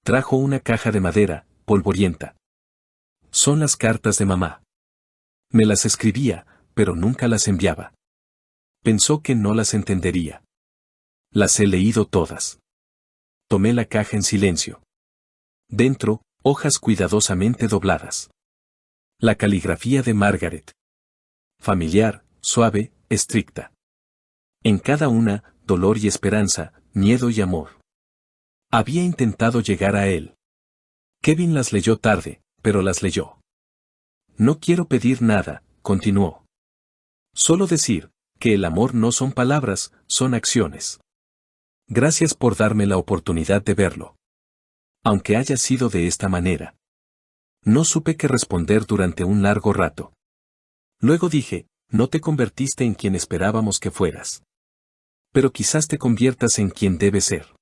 Trajo una caja de madera, polvorienta. Son las cartas de mamá. Me las escribía, pero nunca las enviaba. Pensó que no las entendería. Las he leído todas. Tomé la caja en silencio. Dentro, hojas cuidadosamente dobladas. La caligrafía de Margaret. Familiar, suave, estricta. En cada una, dolor y esperanza, miedo y amor. Había intentado llegar a él. Kevin las leyó tarde, pero las leyó. No quiero pedir nada, continuó. Solo decir, que el amor no son palabras, son acciones. Gracias por darme la oportunidad de verlo. Aunque haya sido de esta manera. No supe qué responder durante un largo rato. Luego dije, no te convertiste en quien esperábamos que fueras. Pero quizás te conviertas en quien debes ser.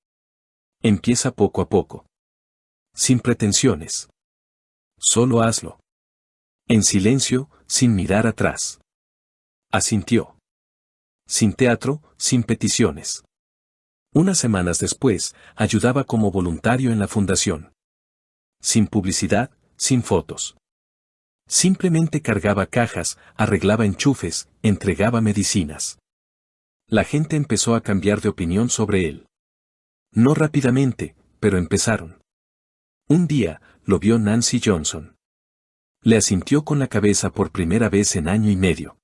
Empieza poco a poco. Sin pretensiones. Solo hazlo. En silencio, sin mirar atrás. Asintió. Sin teatro, sin peticiones. Unas semanas después, ayudaba como voluntario en la fundación. Sin publicidad, sin fotos. Simplemente cargaba cajas, arreglaba enchufes, entregaba medicinas. La gente empezó a cambiar de opinión sobre él. No rápidamente, pero empezaron. Un día, lo vio Nancy Johnson. Le asintió con la cabeza por primera vez en año y medio.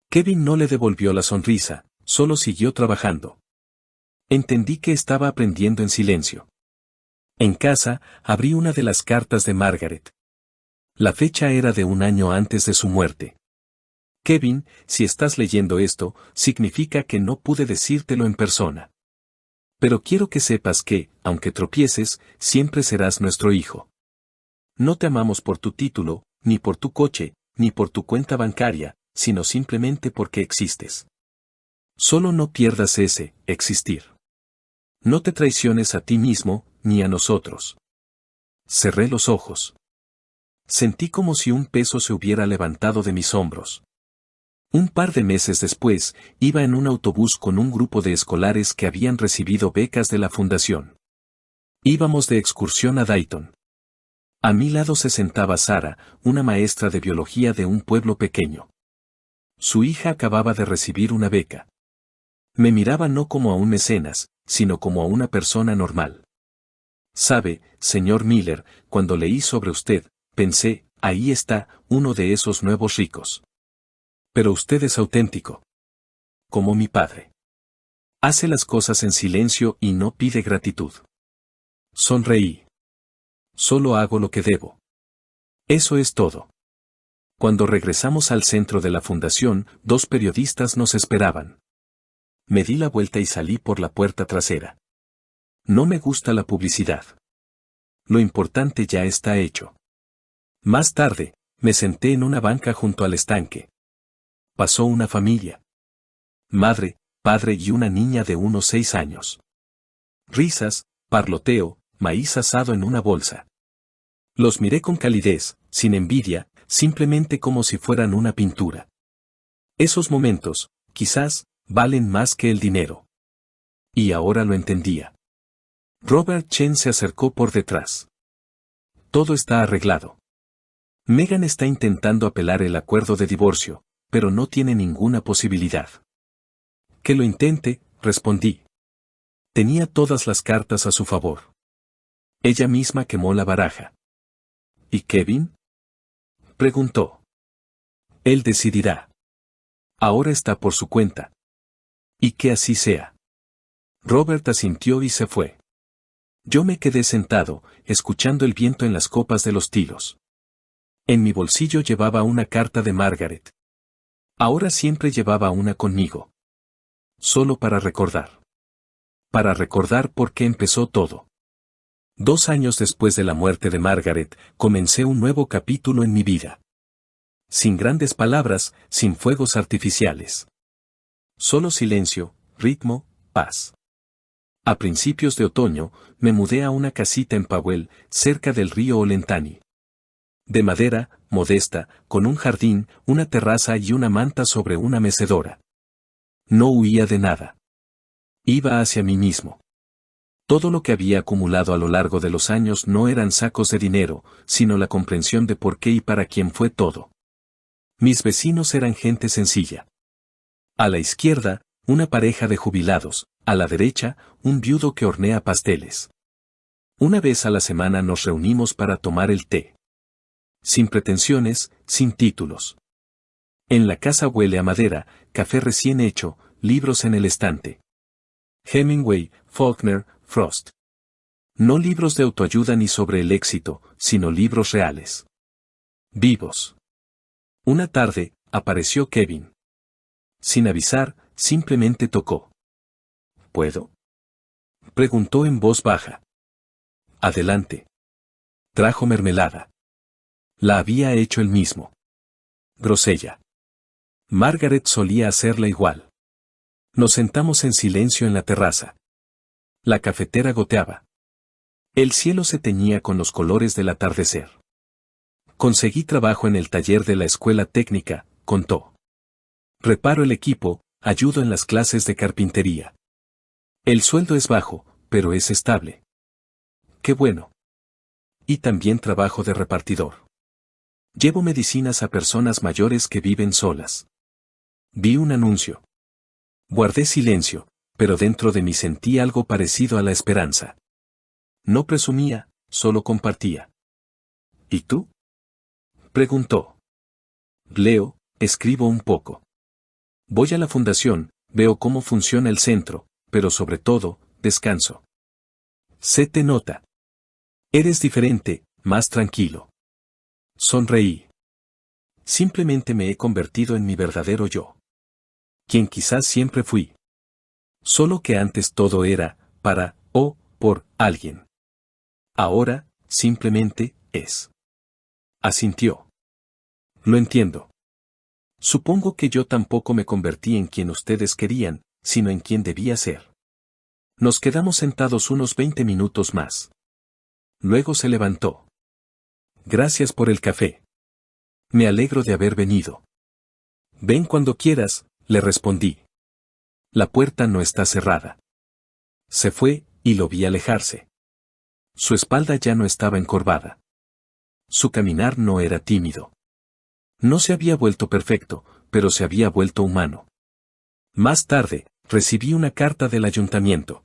Kevin no le devolvió la sonrisa, solo siguió trabajando. Entendí que estaba aprendiendo en silencio. En casa, abrí una de las cartas de Margaret. La fecha era de 1 año antes de su muerte. Kevin, si estás leyendo esto, significa que no pude decírtelo en persona. Pero quiero que sepas que, aunque tropieces, siempre serás nuestro hijo. No te amamos por tu título, ni por tu coche, ni por tu cuenta bancaria, sino simplemente porque existes. Solo no pierdas ese existir. No te traiciones a ti mismo, ni a nosotros. Cerré los ojos. Sentí como si un peso se hubiera levantado de mis hombros. Un par de meses después, iba en un autobús con un grupo de escolares que habían recibido becas de la fundación. Íbamos de excursión a Dayton. A mi lado se sentaba Sara, una maestra de biología de un pueblo pequeño. Su hija acababa de recibir una beca. Me miraba no como a un mecenas, sino como a una persona normal. Sabe, señor Miller, cuando leí sobre usted, pensé, ahí está, uno de esos nuevos ricos. Pero usted es auténtico. Como mi padre. Hace las cosas en silencio y no pide gratitud. Sonreí. Solo hago lo que debo. Eso es todo. Cuando regresamos al centro de la fundación, 2 periodistas nos esperaban. Me di la vuelta y salí por la puerta trasera. No me gusta la publicidad. Lo importante ya está hecho. Más tarde, me senté en una banca junto al estanque. Pasó una familia. Madre, padre y una niña de unos 6 años. Risas, parloteo, maíz asado en una bolsa. Los miré con calidez, sin envidia, simplemente como si fueran una pintura. Esos momentos, quizás, valen más que el dinero. Y ahora lo entendía. Robert Chen se acercó por detrás. Todo está arreglado. Megan está intentando apelar el acuerdo de divorcio, pero no tiene ninguna posibilidad. Que lo intente, respondí. Tenía todas las cartas a su favor. Ella misma quemó la baraja. ¿Y Kevin? Preguntó. Él decidirá. Ahora está por su cuenta. Y que así sea. Robert asintió y se fue. Yo me quedé sentado, escuchando el viento en las copas de los tilos. En mi bolsillo llevaba una carta de Margaret. Ahora siempre llevaba una conmigo. Solo para recordar. Para recordar por qué empezó todo. 2 años después de la muerte de Margaret, comencé un nuevo capítulo en mi vida. Sin grandes palabras, sin fuegos artificiales. Solo silencio, ritmo, paz. A principios de otoño, me mudé a una casita en Powell, cerca del río Olentanny. De madera, modesta, con un jardín, una terraza y una manta sobre una mecedora. No huía de nada. Iba hacia mí mismo. Todo lo que había acumulado a lo largo de los años no eran sacos de dinero, sino la comprensión de por qué y para quién fue todo. Mis vecinos eran gente sencilla. A la izquierda, una pareja de jubilados, a la derecha, un viudo que hornea pasteles. Una vez a la semana nos reunimos para tomar el té. Sin pretensiones, sin títulos. En la casa huele a madera, café recién hecho, libros en el estante. Hemingway, Faulkner, Frost. No libros de autoayuda ni sobre el éxito, sino libros reales. Vivos. Una tarde, apareció Kevin. Sin avisar, simplemente tocó. ¿Puedo? Preguntó en voz baja. Adelante. Trajo mermelada. La había hecho él mismo. Grosella. Margaret solía hacerla igual. Nos sentamos en silencio en la terraza. La cafetera goteaba. El cielo se teñía con los colores del atardecer. Conseguí trabajo en el taller de la escuela técnica, contó. Reparo el equipo, ayudo en las clases de carpintería. El sueldo es bajo, pero es estable. Qué bueno. Y también trabajo de repartidor. Llevo medicinas a personas mayores que viven solas. Vi un anuncio. Guardé silencio, pero dentro de mí sentí algo parecido a la esperanza. No presumía, solo compartía. ¿Y tú? Preguntó. Leo, escribo un poco. Voy a la fundación, veo cómo funciona el centro, pero sobre todo, descanso. Se te nota. Eres diferente, más tranquilo. Sonreí. Simplemente me he convertido en mi verdadero yo. Quien quizás siempre fui. Solo que antes todo era, para, o, por, alguien. Ahora, simplemente, es. Asintió. Lo entiendo. Supongo que yo tampoco me convertí en quien ustedes querían, sino en quien debía ser. Nos quedamos sentados unos 20 minutos más. Luego se levantó. Gracias por el café. Me alegro de haber venido. Ven cuando quieras, le respondí. La puerta no está cerrada. Se fue, y lo vi alejarse. Su espalda ya no estaba encorvada. Su caminar no era tímido. No se había vuelto perfecto, pero se había vuelto humano. Más tarde, recibí una carta del ayuntamiento.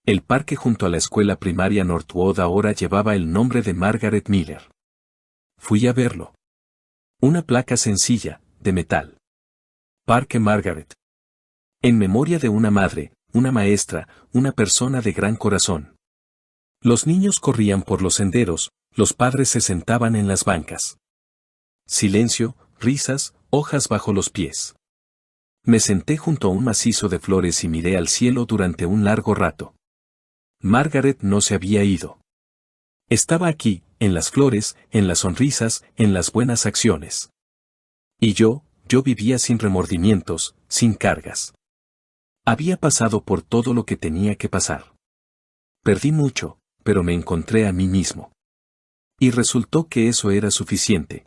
El parque junto a la escuela primaria Northwood ahora llevaba el nombre de Margaret Miller. Fui a verlo. Una placa sencilla, de metal. Parque Margaret. En memoria de una madre, una maestra, una persona de gran corazón. Los niños corrían por los senderos, los padres se sentaban en las bancas. Silencio, risas, hojas bajo los pies. Me senté junto a un macizo de flores y miré al cielo durante un largo rato. Margaret no se había ido. Estaba aquí, en las flores, en las sonrisas, en las buenas acciones. Y yo vivía sin remordimientos, sin cargas. Había pasado por todo lo que tenía que pasar. Perdí mucho, pero me encontré a mí mismo. Y resultó que eso era suficiente.